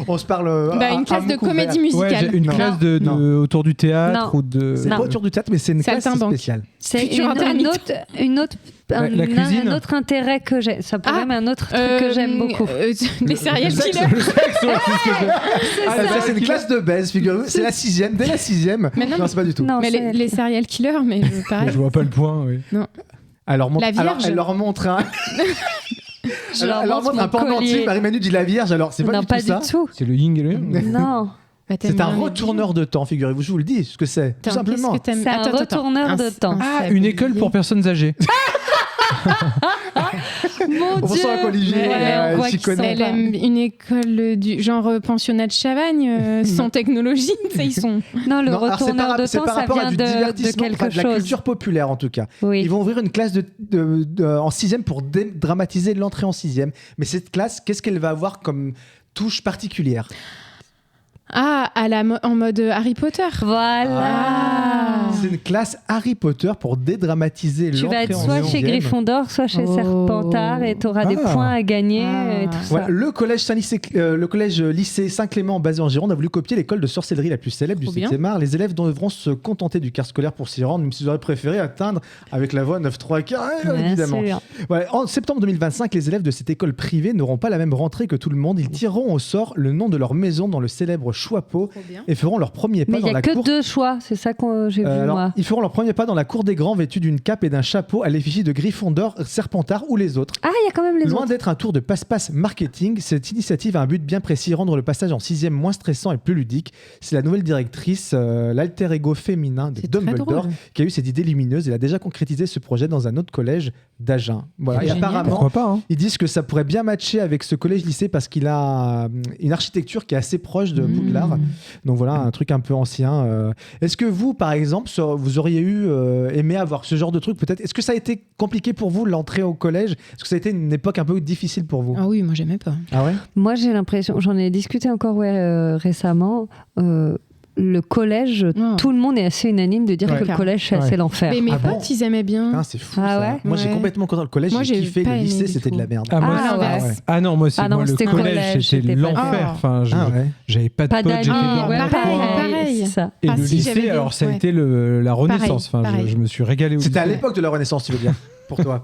on se parle. Une classe de comédie Ouais, musicale. j'ai une Non. classe Non. autour du théâtre Non. ou de. C'est pas autour du théâtre, mais c'est une classe Saltimbanque. spéciale. C'est Futur un intermittent. cuisine. autre intérêt que j'ai. Ça pourrait Ah, même un autre truc que j'aime beaucoup. Les serial sexe, killers. le sexe, ouais, c'est ce que je- Ah, ça, c'est une classe de baise, figurez-vous. C'est la 6e, dès la 6e. Mais non, Non, c'est pas du tout. Non, Mais c'est- les serial killers, mais pareil. Je vois pas le point. Oui. Alors, La Vierge. elle leur montre un. Je leur Elle leur montre montre un mon pendentif. collier. Marie-Manu dit la Vierge, alors c'est pas Non, du pas tout ça. du tout. C'est le yin et le yang. Non, Bah, t'aimes C'est un bien les retourneur de temps, figurez-vous. Je vous le dis ce que c'est. Tout Attends, simplement. qu'est-ce que t'aimes c'est un Attends, retourneur de temps. Ah, une école pour personnes âgées. Mon On Dieu. sent qu'Olivier, Ouais, on voit s'y qu'ils connaît. Elle aime une école du genre pensionnat de Chavagne, sans technologie. Tu sais, ils sont. Non, le Non, alors, retourneur de c'est temps, par ça rapport à vient du de divertissement, quelque enfin, de la chose. culture populaire en tout cas. Oui. Ils vont ouvrir une classe en 6e pour dédramatiser l'entrée en 6e. Mais cette classe, qu'est-ce qu'elle va avoir comme touche particulière? Ah, en mode Harry Potter. Voilà. C'est une classe Harry Potter pour dédramatiser Tu vas l'entrée être en soit chez 6e. Gryffondor, soit chez Oh. Serpentard et tu auras des Ah. points à gagner Ah. et tout Voilà, ça. le collège lycée Saint-Clément basé en Gironde a voulu copier l'école de sorcellerie la plus célèbre du Trop bien. 7e art. Les élèves devront se contenter du quart scolaire pour s'y rendre, même s'ils auraient préféré atteindre avec la voie 9-3 quarts, Bien évidemment. sûr. Ouais, en septembre 2025, les élèves de cette école privée n'auront pas la même rentrée que tout le monde. Ils tireront au sort le nom de leur maison dans le célèbre Choixpeau et feront leur premier pas Mais il dans n'y a la que cour. 2 choix, c'est ça que j'ai vu Alors, moi. ils feront leur premier pas dans la cour des grands vêtus d'une cape et d'un chapeau à l'effigie de Gryffondor, Serpentard ou les autres. Ah, il y a quand même les Loin autres. d'être un tour de passe-passe marketing, cette initiative a un but bien précis, rendre le passage en 6e moins stressant et plus ludique. C'est la nouvelle directrice, l'alter ego féminin de C'est très Dumbledore, drôle. qui a eu cette idée lumineuse. Elle a déjà concrétisé ce projet dans un autre collège d'Agen. Voilà. C'est Et génial. apparemment, Pourquoi pas hein. ils disent que ça pourrait bien matcher avec ce collège-lycée parce qu'il a une architecture qui est assez proche de Poudlard. Donc voilà, un truc un peu ancien. Est-ce que vous, par exemple, vous auriez aimé avoir ce genre de truc peut-être? Est-ce que ça a été compliqué pour vous, l'entrée au collège? Est-ce que ça a été une époque un peu difficile pour vous? Ah oui, moi j'aimais pas. Ah ouais? Moi, j'ai l'impression, j'en ai discuté encore récemment, le collège, Oh. tout le monde est assez unanime de dire Ouais. que le collège, c'est assez Ouais. l'enfer. Mais mes Ah bon potes, ils aimaient bien. Ah, c'est fou Ah ça. ouais Moi j'ai Ouais. complètement content le collège, Moi, j'ai j'ai kiffé. pas Le aimé lycée du c'était tout. de la merde. Ah, moi, Ah, l'inverse. ouais. Ah non, moi, Ah non, moi le c'était collège, collège, c'était j'étais pas l'enfer. d'accord. Enfin, Ah ouais. j'avais pas de Pas potes, j'étais d'amis, dans ouais, mon pareil, coin. pareil. c'est ça. Et Ah, le si, j'avais lycée, des- alors ça a ouais. été la renaissance. Pareil, Enfin, pareil. C'était je me suis régalé au lycée. à l'époque de la Renaissance, tu veux dire? pour toi.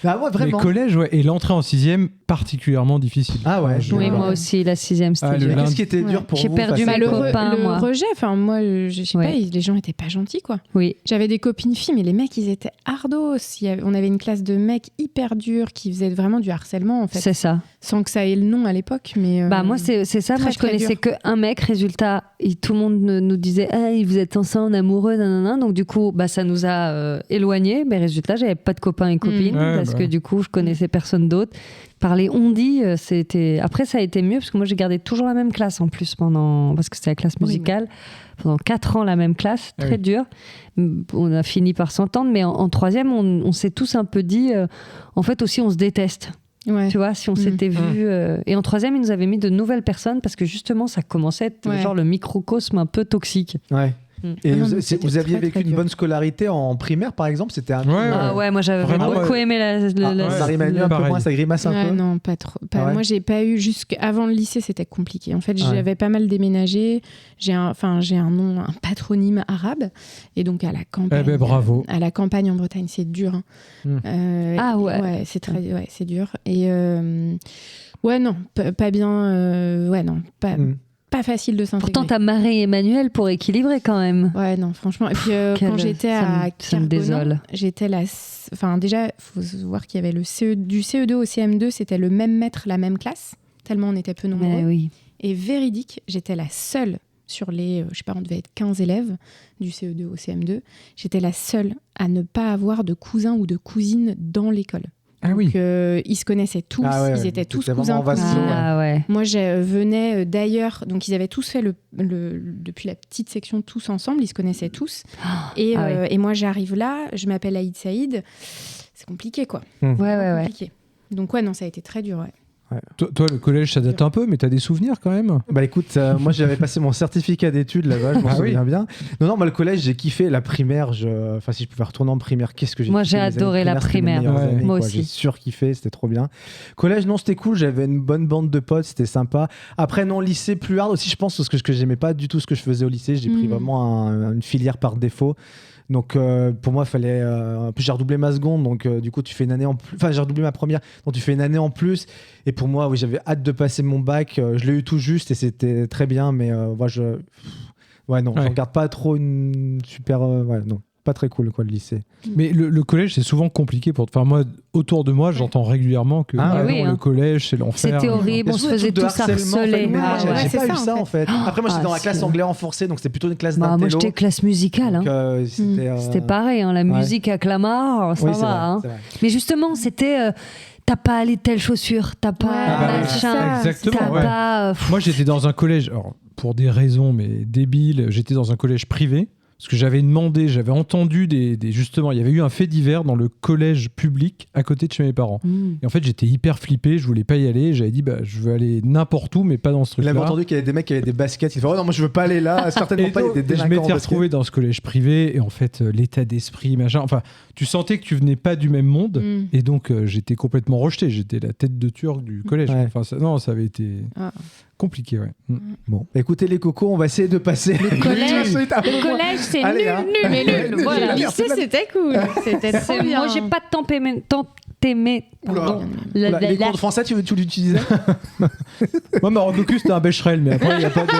Bah, moi, vraiment. Les collèges, ouais, et l'entrée en 6e, particulièrement difficile. Ah ouais, Oui, Ouais. moi aussi, la 6e, c'était Ah, le dur. lundi. Qu'est-ce qui était dur Ouais. pour J'ai vous perdu face à mes quoi copains, moi. rejet, enfin, moi, je sais Ouais. pas, les gens étaient pas gentils, quoi. Oui. J'avais des copines filles, mais les mecs, ils étaient ardos. On avait une classe de mecs hyper durs qui faisaient vraiment du harcèlement, en fait. C'est ça. Sans que ça ait le nom à l'époque, mais... Bah moi c'est ça, moi très, je très connaissais dur. qu'un mec, résultat, tout le monde nous disait hey, vous êtes ensemble, amoureux, nanana. Donc du coup bah, ça nous a éloignés, mais résultat j'avais pas de copains et copines Ouais, parce bah. que du coup je connaissais personne d'autre. Parler on dit, c'était... Après ça a été mieux parce que moi j'ai gardé toujours la même classe en plus parce que c'était la classe musicale, pendant 4 ans la même classe, très oui. dur. On a fini par s'entendre, mais en 3e on s'est tous un peu dit en fait aussi on se déteste. Ouais. Tu vois, si on s'était vu... Et en 3e, ils nous avaient mis de nouvelles personnes parce que justement, ça commençait à être Ouais. genre le microcosme un peu toxique. Ouais. Et Ah non, vous, mais c'était vous aviez très, vécu très une dur. bonne scolarité en primaire, par exemple? C'était un Ouais, Ah ouais, moi j'avais Vraiment, beaucoup ouais. aimé la Marie-Manu, un peu pareil. moins, ça grimace un Ouais, peu. non, pas trop. Ah ouais. Moi, j'ai pas eu jusqu'avant le lycée, c'était compliqué. En fait, Ouais. j'avais pas mal déménagé. J'ai un nom, un patronyme arabe, et donc à la campagne. Eh ben, bravo. À la campagne en Bretagne, c'est dur. Hein. Ah ouais. Ouais, c'est dur. Et ouais, non, pas bien. Ouais, non, pas facile de s'intégrer. Pourtant, t'as Marie et Emmanuel pour équilibrer quand même. Ouais, non, franchement. Et puis, quand j'étais ça à me désole. Kergonan, j'étais là. Enfin, déjà, faut voir qu'il y avait du CE2 au CM2, c'était le même maître, la même classe, tellement on était peu nombreux. Mais oui. Et véridique, j'étais la seule sur les, je sais pas, on devait être 15 élèves du CE2 au CM2. J'étais la seule à ne pas avoir de cousins ou de cousines dans l'école. Ah oui. Donc, ils se connaissaient tous, Ah ouais, ils étaient tous c'était cousins, vraiment vaste. cousines. Ah ouais. Moi, je venais d'ailleurs, donc ils avaient tous fait depuis la petite section tous ensemble, ils se connaissaient tous. Et, Ah oui. et moi, j'arrive là, je m'appelle Aïd Saïd, c'est compliqué quoi. Ouais. Compliqué. Donc ouais, non, ça a été très dur. Ouais. Toi, le collège, ça date un peu, mais t'as des souvenirs quand même. Bah écoute, moi j'avais passé mon certificat d'études là-bas, je m'en Ah oui. souviens bien. Non, moi le collège, j'ai kiffé. La primaire, enfin si je pouvais retourner en primaire, qu'est-ce que j'ai Moi, kiffé. j'ai Les années adoré la c'était mes primaire. meilleures Ouais. années, Moi quoi. aussi. J'ai surkiffé, c'était trop bien. Collège, non, c'était cool, j'avais une bonne bande de potes, c'était sympa. Après, non, lycée, plus hard aussi, je pense, parce que j'aimais pas du tout ce que je faisais au lycée. J'ai pris vraiment une filière par défaut. Donc pour moi, il fallait. En plus, j'ai redoublé ma seconde, donc du coup, tu fais une année en plus. Enfin, j'ai redoublé ma première, donc tu fais une année en plus. Et pour moi, oui, j'avais hâte de passer mon bac. Je l'ai eu tout juste et c'était très bien, mais moi, ouais, non, Ouais. je regarde pas trop une super. Ouais, non, pas très cool, quoi, le lycée. Mais le collège, c'est souvent compliqué pour. Enfin, moi, autour de moi, j'entends régulièrement que Ah oui, non, hein. le collège, c'est l'enfer. C'était horrible, on se faisait tous harceler. Mais moi, Ah, ouais, j'ai c'est pas ça, eu ça en en fait. Après, moi, j'étais dans la Ah, classe c'est- anglais renforcée, donc c'était plutôt une classe Bah, moi, d'intello. j'étais classe musicale. Donc, Hein. c'était Pareil, hein, la musique à Clamart, ça oui, va. c'est vrai, Hein. c'est vrai. Mais justement, c'était t'as pas les telles chaussures, t'as pas Ah bah oui, machin, c'est ça, exactement, t'as ouais. pas. Moi, j'étais dans un collège, alors, pour des raisons mais débiles, j'étais dans un collège privé. Parce que j'avais entendu justement, il y avait eu un fait divers dans le collège public à côté de chez mes parents. Et en fait, j'étais hyper flippé, je voulais pas y aller. J'avais dit, bah, je veux aller n'importe où, mais pas dans ce Il truc-là. avait entendu qu'il y avait des mecs qui avaient des baskets. Il fait, oh non, moi je veux pas aller là. Certainement Et pas, il y a donc, des je délinquants. en m'étais basket. retrouvé dans ce collège privé et en fait, l'état d'esprit, machin. Enfin, tu sentais que tu venais pas du même monde et donc j'étais complètement rejeté. J'étais la tête de turc du collège. Ouais. Enfin, ça avait été compliqué, ouais. Bon, écoutez les cocos, on va essayer de passer. Le collège, c'est Allez, nul, hein. nul, mais nul. Voilà. Le lycée, c'était cool. C'était trop bien. Moi, j'ai pas tant aimé. Pardon. Oula, les cours de français, tu l'utilisais? Moi, ma recocu, c'était un Becherel, mais après, il n'y a pas de.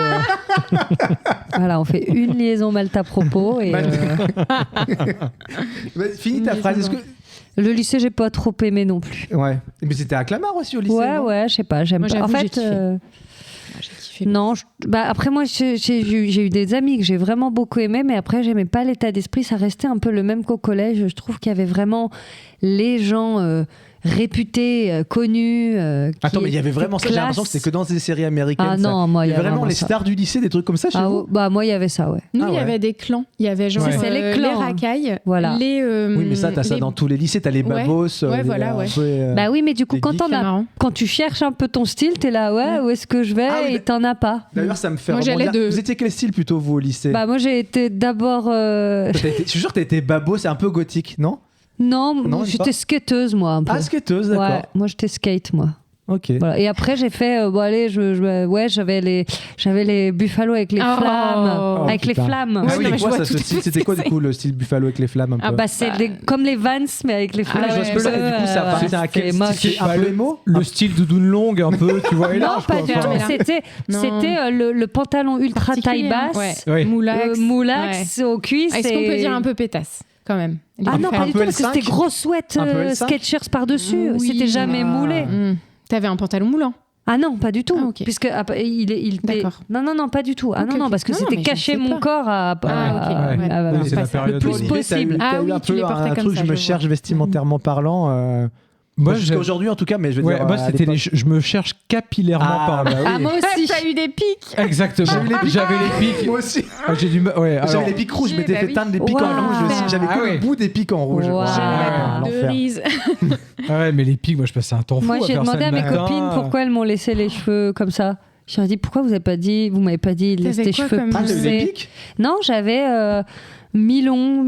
Voilà, on fait une liaison Malte à propos. Et, Finis ta phrase. Est-ce que... le lycée, j'ai pas trop aimé non plus. Ouais. Mais c'était à Clamart aussi au lycée. Ouais, non ouais, je sais pas. J'aime Moi, pas. En j'avoue, j'ai fait. kiffé. J'ai kiffé. Non, après moi j'ai eu des amis que j'ai vraiment beaucoup aimés, mais après j'aimais pas l'état d'esprit, ça restait un peu le même qu'au collège. Je trouve qu'il y avait vraiment les gens réputés, connus. Attends, mais il y avait vraiment ça. J'ai l'impression que c'était que dans des séries américaines. Ah ça. non, moi il y avait vraiment les ça. stars du lycée, des trucs comme ça chez vous. Bah moi il y avait ça, ouais. Nous, Ah il y ouais. avait des clans. Il y avait genre C'est les clans, hein. racailles, Voilà. les. Oui, mais ça, t'as ça les- dans tous les lycées. T'as les Ouais. babos. Ouais, les- voilà, ouais. un peu, Bah oui, mais du coup des quand geeks, c'est marrant. quand tu cherches un peu ton style, t'es là ouais, où est-ce que je vais Ah oui, et t'en as pas. D'ailleurs, ça me fait Moi, j'allais rebondir. de- Vous étiez quel style plutôt, vous, au lycée? Bah moi j'ai été d'abord Je suis sûr que t'as été babo, c'est un peu gothique, non? non, Non, j'étais pas. skateuse moi un peu. Ah, skateuse, Ouais, d'accord. moi j'étais skate moi. Ok. Voilà. Et après, j'ai fait, j'avais les Buffalo avec les flammes. Oh, avec les putain. flammes. Ah oui, non, mais quoi, je vois ça, tout à fait c'était quoi ce que du coup le style Buffalo avec les flammes un peu C'est comme les Vans, mais avec les flammes. je vois ce que c'est. Du coup, ça appartient à quel moche. style? Un peu émo? Le style doudoune longue, un peu, tu vois. et Non, large, pas quoi. du Enfin, tout. C'était le pantalon ultra taille Particulier, hein. basse, Ouais. Oui. Moulax. aux cuisses. Est-ce qu'on peut dire un peu pétasse quand même? Ah non, pas Un du peu tout, parce que L5? c'était gros sweat Un peu L5? Skechers par-dessus. Oui. C'était jamais Ah. moulé. T'avais un pantalon moulant. Ah non, pas du tout. Ah, ok. Puisque il D'accord. Non, pas du tout. Ah Ok, non, ok. parce que Non, c'était mais je cacher sais mon pas. corps Ah, ok. Ouais. voilà. Oui, c'est la Pas ça. période. plus Olivier, possible. t'as eu Ah oui, un tu peu les portais un comme truc, ça, je me je cherche vois. vestimentairement parlant. Moi, Jusqu'à j'ai- aujourd'hui en tout cas, mais je veux Ouais, dire. moi, à c'était l'époque- je me cherche capillairement Ah, parlant. bah oui. Ah, moi aussi. T'as eu des pics. Exactement. J'avais les pics. Moi aussi. J'ai du ouais, alors- J'avais les pics rouges, je m'étais bah fait oui. teindre les pics en Wow. rouge aussi. J'avais Ah que ouais. le bout des pics en rouge. Wow. Ah, De l'enfer. riz. Ah ouais, mais les pics, moi, je passais un temps fou Moi, à j'ai faire demandé ça à le mes matin. copines pourquoi elles m'ont laissé les cheveux comme ça. Je leur ai dit pourquoi vous m'avez pas dit laisse T'avais tes quoi cheveux comme- Ah, t'avais des pousser. pics? Non, j'avais mi-long,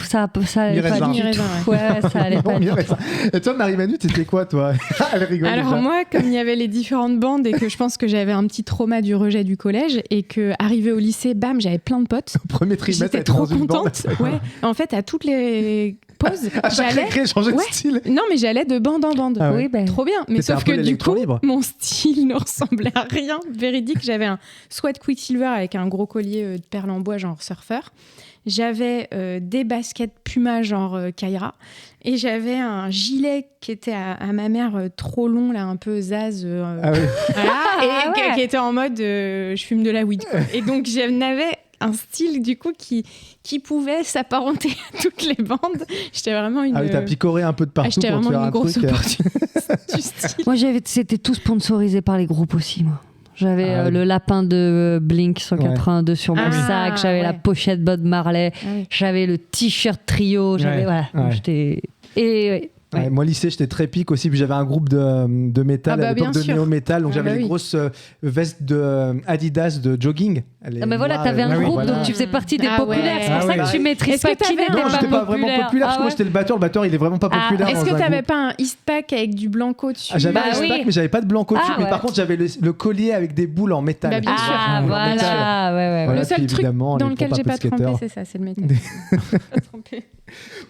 ça allait Mi-raisin. pas du Mi-raisin, tout. Ouais, ça allait pas Bon, du bien, tout. ça. Et toi, Marie-Manu, t'étais quoi, toi? Elle rigole. Alors déjà. moi, comme il y avait les différentes bandes et que je pense que j'avais un petit trauma du rejet du collège et que arrivé au lycée, bam, j'avais plein de potes. Au premier trimestre, J'étais t'étais dans trop une bande. contente. Ouais. En fait, à toutes les pauses, À chaque j'allais. récré, changer de Ouais. style. Non, mais j'allais de bande en bande. Ah ouais. Oui, ben, Trop bien. Mais T'étais un sauf peu que du l'électron coup, libre. mon style ne ressemblait à rien. Véridique, j'avais un sweat Quicksilver avec un gros collier de perles en bois, genre surfeur. J'avais des baskets Puma, genre Kaira. Et j'avais un gilet qui était à ma mère trop long, là, un peu zaz. Ah oui. Voilà, et Ah ouais. qui était en mode je fume de la weed. Quoi. Et donc j'avais un style du coup qui pouvait s'apparenter à toutes les bandes. J'étais vraiment une. Ah oui, t'as picoré un peu de partout j'étais pour te vraiment faire une un grosse truc. opportuniste du style. moi c'était tout sponsorisé par les groupes aussi, moi. J'avais Ah, le lapin de Blink 182 sur mon Ah, sac, j'avais la ouais. pochette Bob Marley, Ah oui. j'avais le t-shirt trio, j'avais Ouais. voilà. Ouais. J'étais et Ouais, moi, lycée, j'étais très pique aussi. Puis j'avais un groupe de métal Ah bah, à l'époque, bien de sûr. néo-métal. Donc Ah j'avais bah les oui. grosses vestes de Adidas de jogging. Ah bah voilà, t'avais un Ah oui, groupe, voilà. donc tu faisais partie des Ah populaires. ouais. C'est pour Ah ça ouais. que tu maîtrises Est-ce que pas qui t'avais- n'était Non, j'étais pas vraiment populaire. populaire parce que Ah moi ouais. j'étais le batteur. Le batteur, il est vraiment pas Ah, populaire. Est-ce dans que un t'avais groupe. pas un Eastpak avec du blanco dessus Ah, j'avais Bah un oui. Eastpak, mais j'avais pas de blanco dessus. Ah Mais ouais. par contre, j'avais le collier avec des boules en métal. Bah, bien sûr. Ah En métal. voilà, ouais. Voilà, Le seul puis truc évidemment, dans les lequel j'ai pas pompes à trempé, skateurs. c'est ça, c'est le métal. Pas trempé.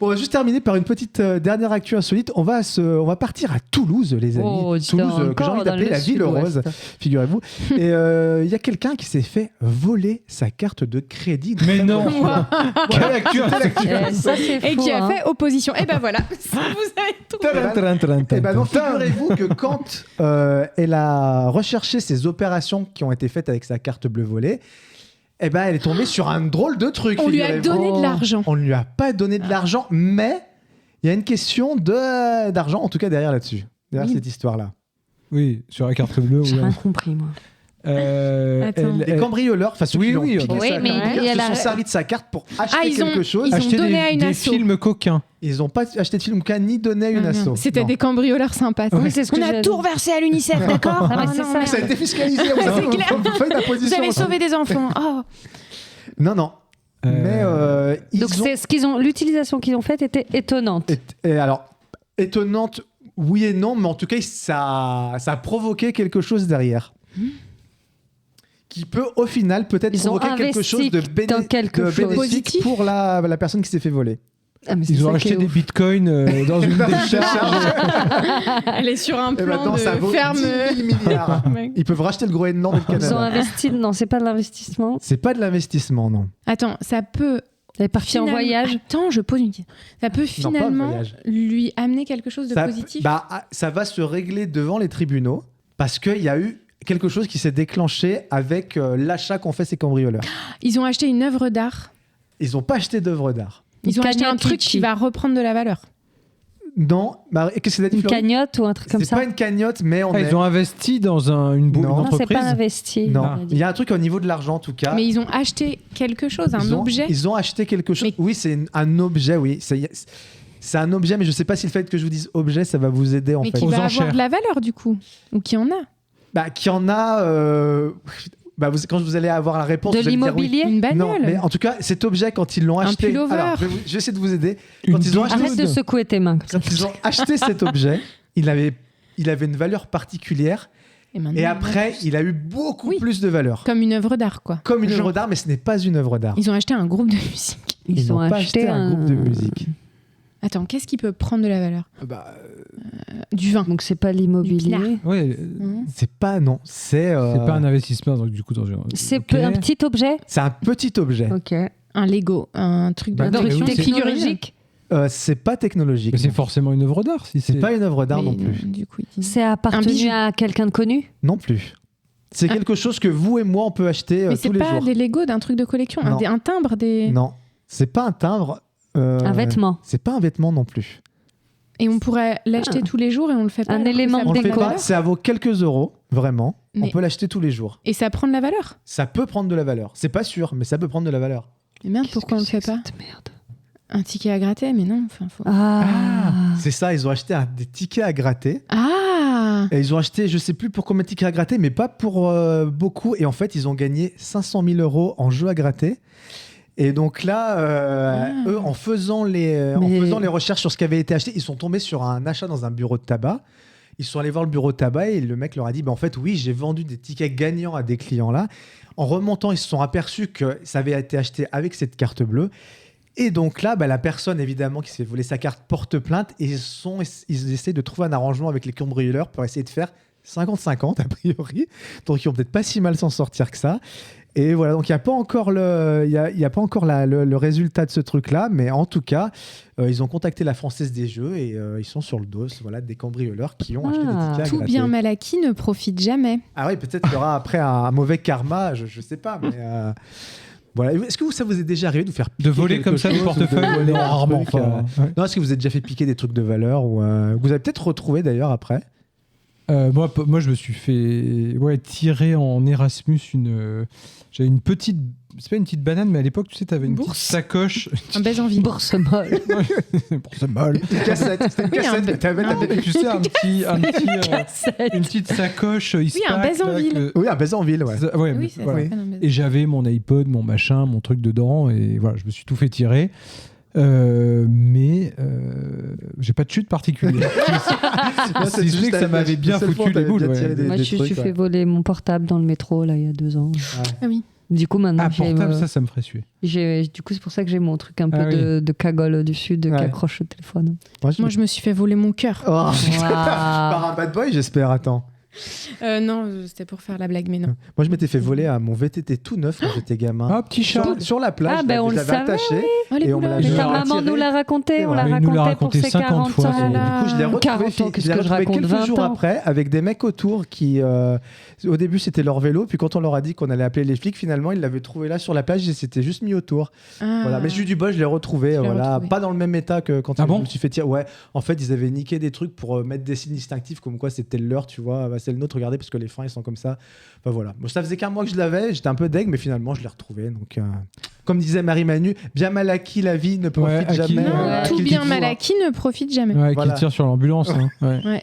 Bon, on va juste terminer par une petite dernière actu insolite. On va partir à Toulouse, les amis. Oh, dis Toulouse, donc, que j'ai envie encore dans d'appeler le la ville sud-ouest. rose, figurez-vous. Et il y a quelqu'un qui s'est fait voler sa carte de crédit. Mais non. Quelle actu Eh, ça c'est fou. Et qui a hein. fait opposition. Et ben voilà, ça vous avez trouvé. Eh ben non, figurez-vous que quand elle a recherché ces opérations qui ont été faites avec sa carte bleue volée, eh ben elle est tombée sur un drôle de truc. On lui a figurez-vous. donné de l'argent. On ne lui a pas donné de l'argent, mais il y a une question d'argent, en tout cas derrière là-dessus, derrière Oui. cette histoire-là. Oui, sur la carte bleue. J'ai ouais. rien compris, moi. Attends. Les cambrioleurs, enfin ceux Oui, qui l'ont oui, piqué oui, sa mais carte, il y a se la- sont servis de sa carte pour acheter ils ont- quelque chose. ils ont Acheter donné à une des asso. films coquins. Ils n'ont pas acheté de film ni donné à une asso. C'était Non. des cambrioleurs sympas. Oui, c'est ce que On a j'ai tout dit. reversé à l'UNICEF, d'accord Ah, mais c'est ça. Ça a été fiscalisé. on C'est a- clair. on fait Vous d'imposition. avez sauvé des enfants. Oh. Non. Mais ils Donc ont... c'est ce qu'ils ont, l'utilisation qu'ils ont faite était étonnante. Et alors, étonnante, oui et non, mais en tout cas, ça a provoqué quelque chose derrière. Qui peut, au final, peut-être Ils ont provoquer quelque investi chose de, dans quelque chose. bénéfique Positif. pour la personne qui s'est fait voler. Ah, mais c'est Ils ont ça qui est acheté des ouf. bitcoins dans une décharge. Elle est sur un Et plan maintenant, ça de vaut ferme. 10 000 milliards. Ouais. Ils peuvent racheter le Groenland et le Ils ont Canada. investi. Non, c'est pas de l'investissement. C'est pas de l'investissement, non. Attends, ça peut. Elle est partie en finalement- voyage. Attends, je pose une question. Ça peut Non, pas un finalement voyage. lui amener quelque chose de Ça, positif. ça va se régler devant les tribunaux parce qu'il y a eu quelque chose qui s'est déclenché avec l'achat qu'ont fait ces cambrioleurs. Ils ont acheté une œuvre d'art. Ils n'ont pas acheté d'œuvre d'art. Ils ont Une acheté un cagnotte truc Litchi. qui va reprendre de la valeur. Non, qu'est-ce que t'as dit, Une Florine? cagnotte ou un truc comme C'est ça. pas une cagnotte, mais on Ah, est... ils ont investi dans une Non. Non, c'est entreprise. pas investi. Non, on a dit. il y a un truc au niveau de l'argent en tout cas. Mais ils ont acheté quelque chose, un Ils ont- objet. Ils ont acheté quelque chose. Mais- Oui, c'est un objet, oui. C'est un objet, mais je sais pas si le fait que je vous dise objet, ça va vous aider en Mais fait. qui Aux va enchères. avoir de la valeur du coup. Ou qui en a. Bah, qui en a. Quand vous allez avoir la réponse, De vous allez me dire oui. l'immobilier. Une Non, bagnole. mais en tout cas, cet objet, quand ils l'ont Un acheté. pullover. Alors, je vais essayer de vous aider. Une Quand ils ont acheté, Arrête de secouer tes mains. quand ils ont acheté cet objet, ils n'avaient il avait une valeur particulière. maintenant, Et après, il a eu beaucoup plus de valeur. Comme une œuvre d'art, quoi. Comme une œuvre d'art, mais ce n'est pas une œuvre d'art. Ils ont acheté un groupe de musique. Ils n'ont pas acheté un groupe de musique. Attends, qu'est-ce qui peut prendre de la valeur Du vin. Donc, c'est pas l'immobilier. Ouais, c'est pas, non. C'est pas un investissement, donc du coup, dans une. C'est Ok. un petit objet. C'est un petit objet. Ok. Un Lego, un truc de Bah non, mais oui, c'est- Technologique. C'est pas technologique. Mais c'est forcément une œuvre d'art. Si C'est pas une œuvre d'art non plus. Du coup, C'est appartenu bijou. à quelqu'un de connu. Non plus. C'est quelque chose que vous et moi, on peut acheter mais tous c'est les pas jours. des Lego, d'un truc de collection, Non. un timbre, des. Non, c'est pas un timbre. Un vêtement. C'est pas un vêtement non plus. Et on pourrait l'acheter tous les jours et on le fait pas. Un alors que élément ça On prend le de fait la pas. valeur. Ça vaut quelques euros, vraiment. On Mais- peut l'acheter tous les jours. Et ça prend de la valeur. Ça peut prendre de la valeur. C'est pas sûr, mais ça peut prendre de la valeur. Et merde, pourquoi on le fait pas Merde. Un ticket à gratter, mais non. Enfin, faut... C'est ça, ils ont acheté des tickets à gratter. Ah Et ils ont acheté, je sais plus pour combien de tickets à gratter, mais pas pour beaucoup. Et en fait, ils ont gagné 500 000 euros en jeux à gratter. Et donc là, eux, en faisant les recherches sur ce qui avait été acheté, ils sont tombés sur un achat dans un bureau de tabac. Ils sont allés voir le bureau de tabac et le mec leur a dit, en fait, oui, j'ai vendu des tickets gagnants à des clients là. En remontant, ils se sont aperçus que ça avait été acheté avec cette carte bleue. Et donc là, la personne, évidemment, qui s'est volé sa carte porte plainte et ils essaient de trouver un arrangement avec les cambrioleurs pour essayer de faire 50-50, a priori. Donc, ils vont peut-être pas si mal s'en sortir que ça. Et voilà, donc il n'y a pas encore, le résultat de ce truc-là, mais en tout cas, ils ont contacté la Française des Jeux et ils sont sur le dos des cambrioleurs qui ont acheté des tickets à Tout gratter. bien mal acquis ne profite jamais. Ah oui, peut-être qu'il y aura après un mauvais karma, je ne sais pas, mais... Voilà. Est-ce que ça vous est déjà arrivé de vous faire piquer De voler quelque comme ça chose, le portefeuille de voler Non, un rarement. truc, Non, est-ce que vous avez déjà fait piquer des trucs de valeur ou vous avez peut-être retrouvé d'ailleurs après? Moi, je me suis fait tirer en Erasmus j'avais une petite, c'est pas une petite banane, mais à l'époque, tu sais, t'avais une petite Bourse. sacoche. Un baise en vie. Bourse molle. Bourse molle. Une cassette, c'était une Oui, cassette que t'avais dans tes- Tu sais, une petite sacoche. Oui, un baise en ville. Oui, un baiser en ville, ouais. Ouais, Oui, ça voilà. s'appelle un baise. Et j'avais mon iPod, mon machin, mon truc dedans, et voilà, je me suis tout fait tirer. Mais j'ai pas de chute particulière. c'est Si ce juste n'est que ça la- m'avait bien la seule fois, foutu les t'avais boules. déjà ouais. tiré des- Moi, je me trucs, suis ouais. fait voler mon portable dans le métro là il y a 2 ans. Ah oui. Du coup, maintenant, Ah, portable, ça me ferait suer. du coup, c'est pour ça que j'ai mon truc un peu Ah oui. de cagole du sud qui Ouais. accroche au téléphone. Moi, je me suis fait voler mon cœur. Oh, Waouh. par un bad boy, j'espère, attends. Non, c'était pour faire la blague, mais non. Moi, je m'étais fait voler à mon VTT tout neuf quand j'étais gamin. Ah, petit chat. Sur la plage, Ah, ben, on je le l'avais savait, attaché. Oh, les Et on me couleurs. l'a Mais Je ta l'ai maman retiré. nous l'a raconté, on l'a Ouais, il nous l'a raconté pour raconté ses 50 40 fois, ans. c'est- Du coup, je l'ai retrouvé, 40 ans, qu'est-ce je l'ai que je retrouvé raconte, quelques 20 jours ans. après avec des mecs autour qui, au début, c'était leur vélo. Puis quand on leur a dit qu'on allait appeler les flics, finalement, ils l'avaient trouvé là sur la plage et c'était juste mis autour. Ah. Voilà. Mais j'ai eu du bol, je l'ai retrouvé. Je l'ai Voilà. retrouvé. Pas dans le même état que quand Ah je bon me suis fait tirer. Ouais. En fait, ils avaient niqué des trucs pour mettre des signes distinctifs comme quoi c'était le leur, tu vois. Bah, c'est le nôtre, regardez, parce que les freins, ils sont comme ça. Enfin, voilà. Bon, ça faisait qu'un mois que je l'avais. J'étais un peu deg, mais finalement, je l'ai retrouvé. Donc, comme disait Marie-Manu, bien mal acquis, la vie ne profite acquis, jamais. Non, Ouais. tout Qu'il bien dit mal toujours. acquis ne profite jamais. Ouais, Voilà. qui tire sur l'ambulance. Hein. Ouais. Ouais.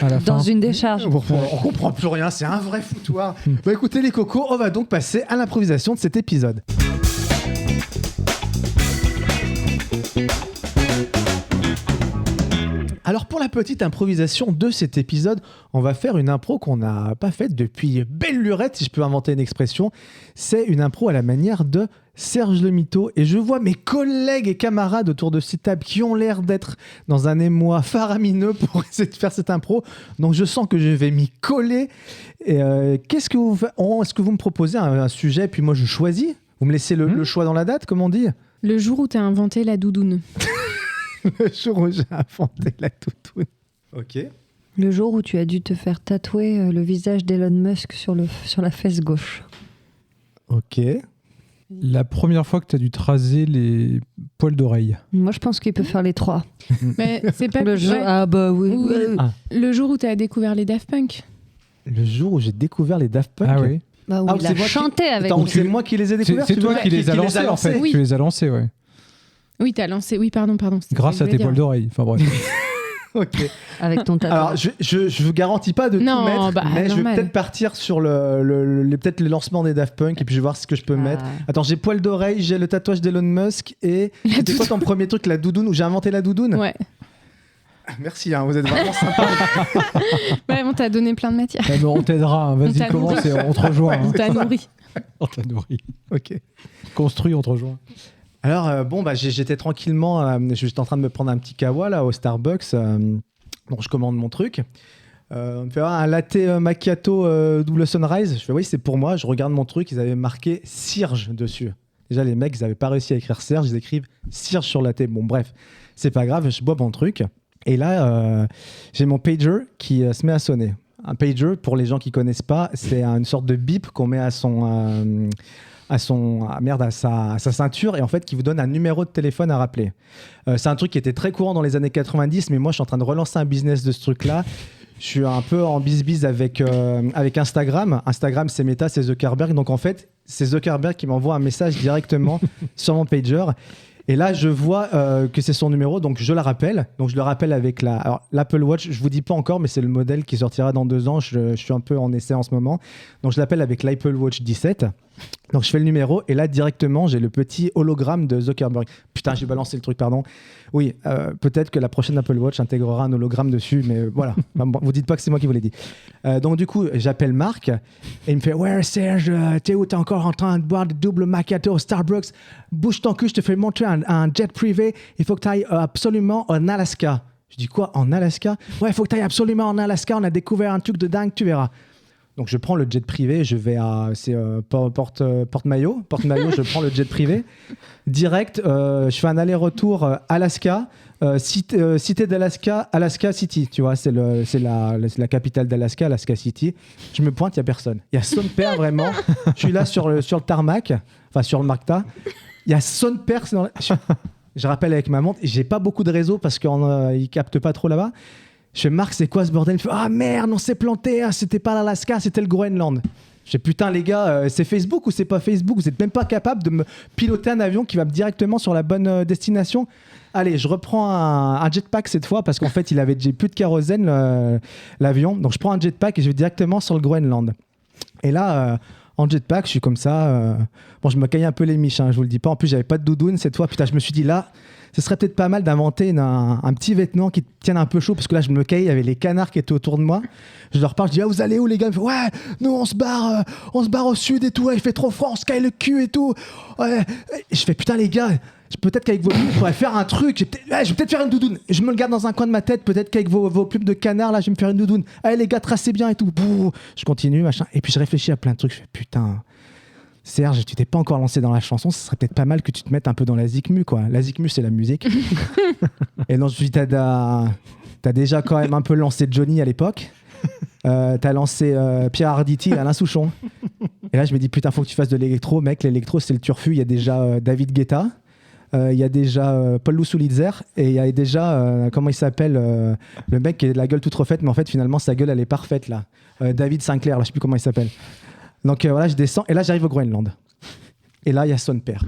À la fin. Dans une décharge. On comprend plus rien, c'est un vrai foutoir. Bah écoutez les cocos, on va donc passer à l'improvisation de cet épisode. Alors pour la petite improvisation de cet épisode, on va faire une impro qu'on n'a pas faite depuis belle lurette, si je peux inventer une expression. C'est une impro à la manière de Serge le Mito. Et je vois mes collègues et camarades autour de cette table qui ont l'air d'être dans un émoi faramineux pour essayer de faire cette impro. Donc je sens que je vais m'y coller. Et, est-ce que vous me proposez un sujet, puis moi je choisis? Vous me laissez le choix dans la date, comme on dit? Le jour où tu as inventé la doudoune. Le jour où j'ai inventé la toutoune. Ok. Le jour où tu as dû te faire tatouer le visage d'Elon Musk sur la fesse gauche. Ok. La première fois que tu as dû te raser les poils d'oreille. Moi, je pense qu'il peut faire les 3. Mais c'est pas Le jour... ouais. Ah bah oui. Ou- Ouais. Ah. Le jour où tu as découvert les Daft Punk. Le jour où j'ai découvert les Daft Punk. Ah oui. Bah oui, Ah, il c'est a moi qui- chanté avec Attends, nous. c'est moi qui les ai découverts. C'est toi qui les as qui lancés, en fait. Oui. Tu les as lancés, ouais. Oui, t'as lancé. Oui, pardon. c'était Grâce ce à que je tes voulais poils dire. d'oreille. Enfin bref. Ok. Avec ton tatouage. Alors, je vous garantis pas de Non, tout mettre, bah, mais je vais normal. peut-être partir sur peut-être le lancement des Daft Punk et puis je vais voir ce que je peux mettre. Attends, j'ai poil d'oreille, j'ai le tatouage d'Elon Musk et c'était quoi ton premier truc, la doudoune, où j'ai inventé la doudoune? Ouais. Merci, vous êtes vraiment sympa. Ouais, on t'a donné plein de matières. Eh ben, on t'aidera, vas-y, t'a commence et on te rejoint. On t'a nourri. On t'a nourri. Ok. Construit, on te rejoint. Alors, j'étais tranquillement, j'étais en train de me prendre un petit kawa là, au Starbucks, donc je commande mon truc. On me fait un latte macchiato double sunrise. Je fais oui, c'est pour moi. Je regarde mon truc, ils avaient marqué Serge dessus. Déjà, les mecs, ils n'avaient pas réussi à écrire Serge, ils écrivent Serge sur le latte. Bon, bref, c'est pas grave, je bois mon truc. Et là, j'ai mon pager qui se met à sonner. Un pager, pour les gens qui connaissent pas, c'est une sorte de bip qu'on met à sa ceinture et en fait qui vous donne un numéro de téléphone à rappeler. C'est un truc qui était très courant dans les années 90, mais moi je suis en train de relancer un business de ce truc-là. Je suis un peu en bis-bis avec Instagram. Instagram, c'est Meta, c'est Zuckerberg. Donc en fait, c'est Zuckerberg qui m'envoie un message directement sur mon pager. Et là, je vois que c'est son numéro, donc je la rappelle. Donc je le rappelle avec l'Apple Watch. Je vous dis pas encore, mais c'est le modèle qui sortira dans 2 ans. Je suis un peu en essai en ce moment. Donc je l'appelle avec l'Apple Watch 17. Donc je fais le numéro et là directement j'ai le petit hologramme de Zuckerberg. Putain, j'ai balancé le truc, pardon. Oui, peut-être que la prochaine Apple Watch intégrera un hologramme dessus, mais voilà. Vous dites pas que c'est moi qui vous l'ai dit. Donc du coup, j'appelle Marc et il me fait ouais Serge, t'es où? T'es encore en train de boire des doubles macchiato au Starbucks? Bouge ton cul, je te fais montrer un jet privé. Il faut que tu ailles absolument en Alaska. Je dis quoi, en Alaska? Ouais, il faut que tu ailles absolument en Alaska. On a découvert un truc de dingue, tu verras. Donc je prends le jet privé, je vais à Porte-Maillot, je prends le jet privé. Direct, je fais un aller-retour Alaska, cité d'Alaska, Alaska City, tu vois, c'est la capitale d'Alaska, Alaska City. Je me pointe, il n'y a personne. Il y a son père vraiment, je suis là sur le tarmac, enfin sur le Markta, il y a son père, je rappelle avec ma montre, j'ai pas beaucoup de réseau parce qu'ils ne captent pas trop là-bas. Je fais Marc, c'est quoi ce bordel? Il fait ah merde, on s'est planté, c'était pas l'Alaska, c'était le Groenland. Je fais putain les gars, c'est Facebook ou c'est pas Facebook? Vous êtes même pas capable de me piloter un avion qui va directement sur la bonne destination? Allez, je reprends un jetpack cette fois parce qu'en fait il avait déjà plus de kérosène l'avion. Donc je prends un jetpack et je vais directement sur le Groenland. Et là, en jetpack, je suis comme ça. Bon, je me caille un peu les miches, je vous le dis pas. En plus, j'avais pas de doudoune cette fois. Putain, je me suis dit là, ce serait peut-être pas mal d'inventer un petit vêtement qui tienne un peu chaud parce que là, je me caille, il y avait les canards qui étaient autour de moi. Je leur parle, je dis ah, vous allez où les gars? Ils me font ouais, nous on se barre au sud et tout. Il fait trop froid, on se caille le cul et tout. Ouais. Et je fais putain les gars. Peut-être qu'avec vos plumes, je pourrais faire un truc. Je vais peut-être faire une doudoune. Et je me le garde dans un coin de ma tête. Peut-être qu'avec vos plumes de canard, là, je vais me faire une doudoune. Allez, les gars, tracez bien et tout. Bouh. Je continue, machin. Et puis, je réfléchis à plein de trucs. Je fais putain, Serge, tu t'es pas encore lancé dans la chanson. Ce serait peut-être pas mal que tu te mettes un peu dans la zikmu, quoi. La zikmu, c'est la musique. Et donc, je me dis, t'as déjà quand même un peu lancé Johnny à l'époque. T'as lancé Pierre Arditi, Alain Souchon. Et là, je me dis, putain, faut que tu fasses de l'électro. Mec, l'électro, c'est le turfu. Il y a déjà David Guetta. Il y a déjà Paul Lousoulitzer et il y a déjà comment il s'appelle le mec qui a la gueule toute refaite mais en fait finalement sa gueule elle est parfaite là, David Sinclair là, je sais plus comment il s'appelle. Donc voilà, je descends et là j'arrive au Groenland et là il y a son père.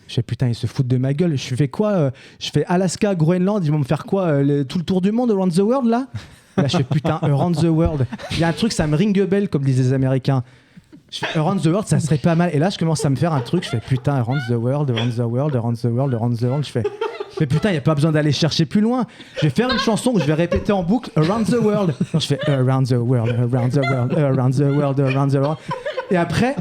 Je fais putain, ils se foutent de ma gueule. Je fais quoi je fais Alaska, Groenland, ils vont me faire quoi tout le tour du monde, around the world là. Là je fais putain, around the world. Il y a un truc, ça me ring a bell comme disent les Américains. Je fais around the world, ça serait pas mal. Et là, je commence à me faire un truc. Je fais putain, around the world, around the world, around the world, around the world. Je fais putain, il n'y a pas besoin d'aller chercher plus loin. Je vais faire une chanson que je vais répéter en boucle, around the world. Donc, je fais around the world, around the world, around the world, around the world. Et après,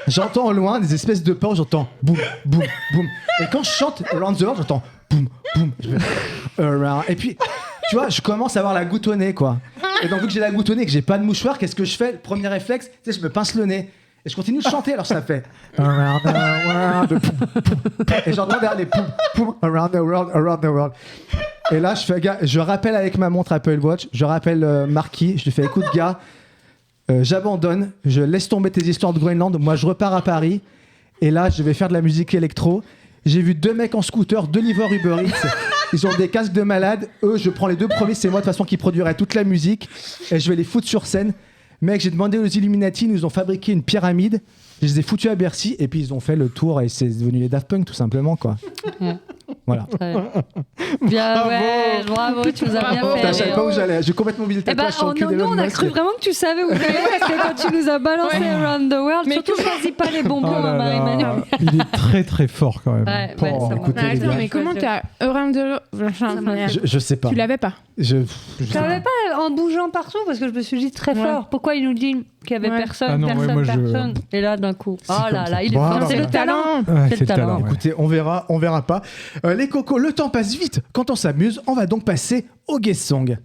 j'entends au loin des espèces de pas, j'entends boum, boum, boum. Et quand je chante around the world, j'entends boum, boum. Je fais, around. Et puis, tu vois, je commence à avoir la goutte au nez, quoi. Et donc, vu que j'ai la goutte au nez et que j'ai pas de mouchoir, qu'est-ce que je fais? Le premier réflexe, tu sais, je me pince le nez. Et je continue de chanter, alors ça fait around the world. Et j'entends derrière les poum, poum, around the world, around the world. Et là, je fais, gars, je rappelle avec ma montre Apple Watch, je rappelle Marquis, je lui fais, écoute, gars, j'abandonne, je laisse tomber tes histoires de Groenland, moi je repars à Paris. Et là, je vais faire de la musique électro. J'ai vu 2 mecs en scooter, 2 livreurs Uber Eats. Ils ont des casques de malades. Eux, je prends les 2 premiers. C'est moi, de toute façon, qui produirait toute la musique. Et je vais les foutre sur scène. Mec, j'ai demandé aux Illuminati. Ils nous ont fabriqué une pyramide. Je les ai foutus à Bercy. Et puis, ils ont fait le tour. Et c'est devenu les Daft Punk, tout simplement, quoi. Voilà. Très bien, ouais, bravo, tu nous as bien Bravo. fait. Putain, je savais pas où j'allais. J'ai complètement oublié le Eh ben, tatouage sur le cul non, d'Elon nous, on a Musk. cru vraiment que tu savais où j'allais parce que quand tu nous as balancé Around the World, Mais surtout choisis pas les bonbons, Oh là Marie-Manu. là. Il est très très fort quand même. Ouais, Bon, ouais, ça va. écoutez, les Attends, gars. mais comment t'as around the... Je sais pas. Tu l'avais pas. Je Je sais savais pas en bougeant partout parce que je me suis dit très Ouais. fort. Pourquoi il nous dit qu'il y avait Ouais. personne, Ah non, ouais, personne, moi, je- personne. Et là, d'un coup, oh comme là ça. là, il est Bon, fort. bah, C'est le voilà. talent. Ouais, C'est le talent. ouais. Écoutez, on verra pas. Les cocos, le temps passe vite quand on s'amuse. On va donc passer au guest song.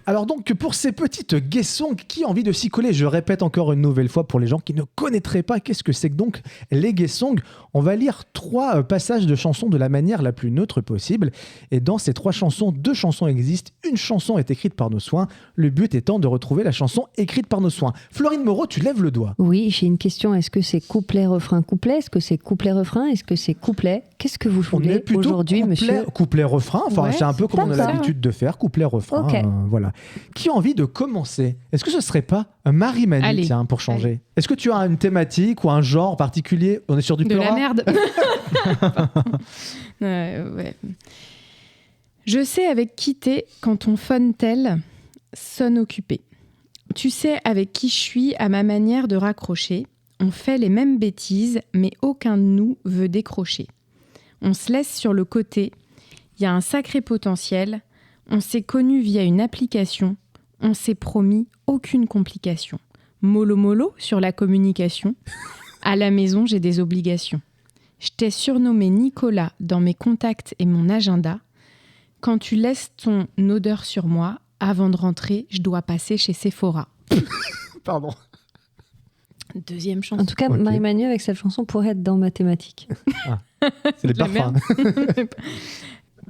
Alors donc, pour ces petites guest songs, qui a envie de s'y coller? Je répète encore une nouvelle fois pour les gens qui ne connaîtraient pas qu'est-ce que c'est que donc les guest songs. On va lire 3 passages de chansons de la manière la plus neutre possible. Et dans ces 3 chansons, 2 chansons existent. Une chanson est écrite par nos soins. Le but étant de retrouver la chanson écrite par nos soins. Florine Moreau, tu lèves le doigt. Oui, j'ai une question. Est-ce que c'est couplet, refrain, couplet? Est-ce que c'est couplet, refrain? Est-ce que c'est couplet? Qu'est-ce que vous On est voulez plutôt aujourd'hui, monsieur? couplet-refrain. Enfin, Ouais, c'est un peu comme on a ça. l'habitude de faire, couplet-refrain. Ok. Voilà. Qui a envie de commencer? Est-ce que ce serait pas Marie-Manu, Allez. tiens, pour changer? Est-ce que tu as une thématique ou un genre particulier? On est sur du De la Peura? merde. Ouais. Je sais avec qui t'es quand ton phone tel sonne occupé. Tu sais avec qui je suis à ma manière de raccrocher. On fait les mêmes bêtises, mais aucun de nous veut décrocher. On se laisse sur le côté. Il y a un sacré potentiel. On s'est connus via une application. On s'est promis aucune complication. Mollo mollo sur la communication. À la maison, j'ai des obligations. Je t'ai surnommé Nicolas dans mes contacts et mon agenda. Quand tu laisses ton odeur sur moi, avant de rentrer, je dois passer chez Sephora. Pardon. Deuxième chanson. En tout cas, Ok. Marie-Manu, avec cette chanson, pourrait être dans mathématiques. C'est les La parfums.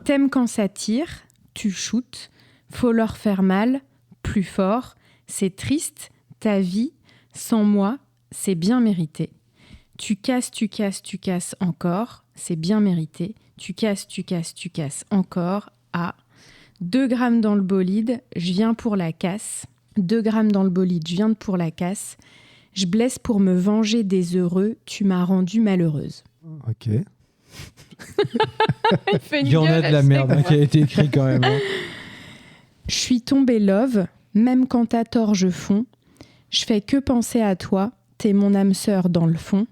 T'aimes quand ça tire, tu shootes, faut leur faire mal, plus fort, c'est triste, ta vie, sans moi, c'est bien mérité. Tu casses encore, c'est bien mérité. Tu casses encore, à 2 grammes dans le bolide, je viens pour la casse. 2 grammes dans le bolide, je viens pour la casse. Je blesse pour me venger des heureux, tu m'as rendue malheureuse. Ok. Il y en a de la merde hein, qui a été écrit quand même. Hein. Je suis tombée love, même quand t'as tort je fonds. Je fais que penser à toi, t'es mon âme sœur dans le fond.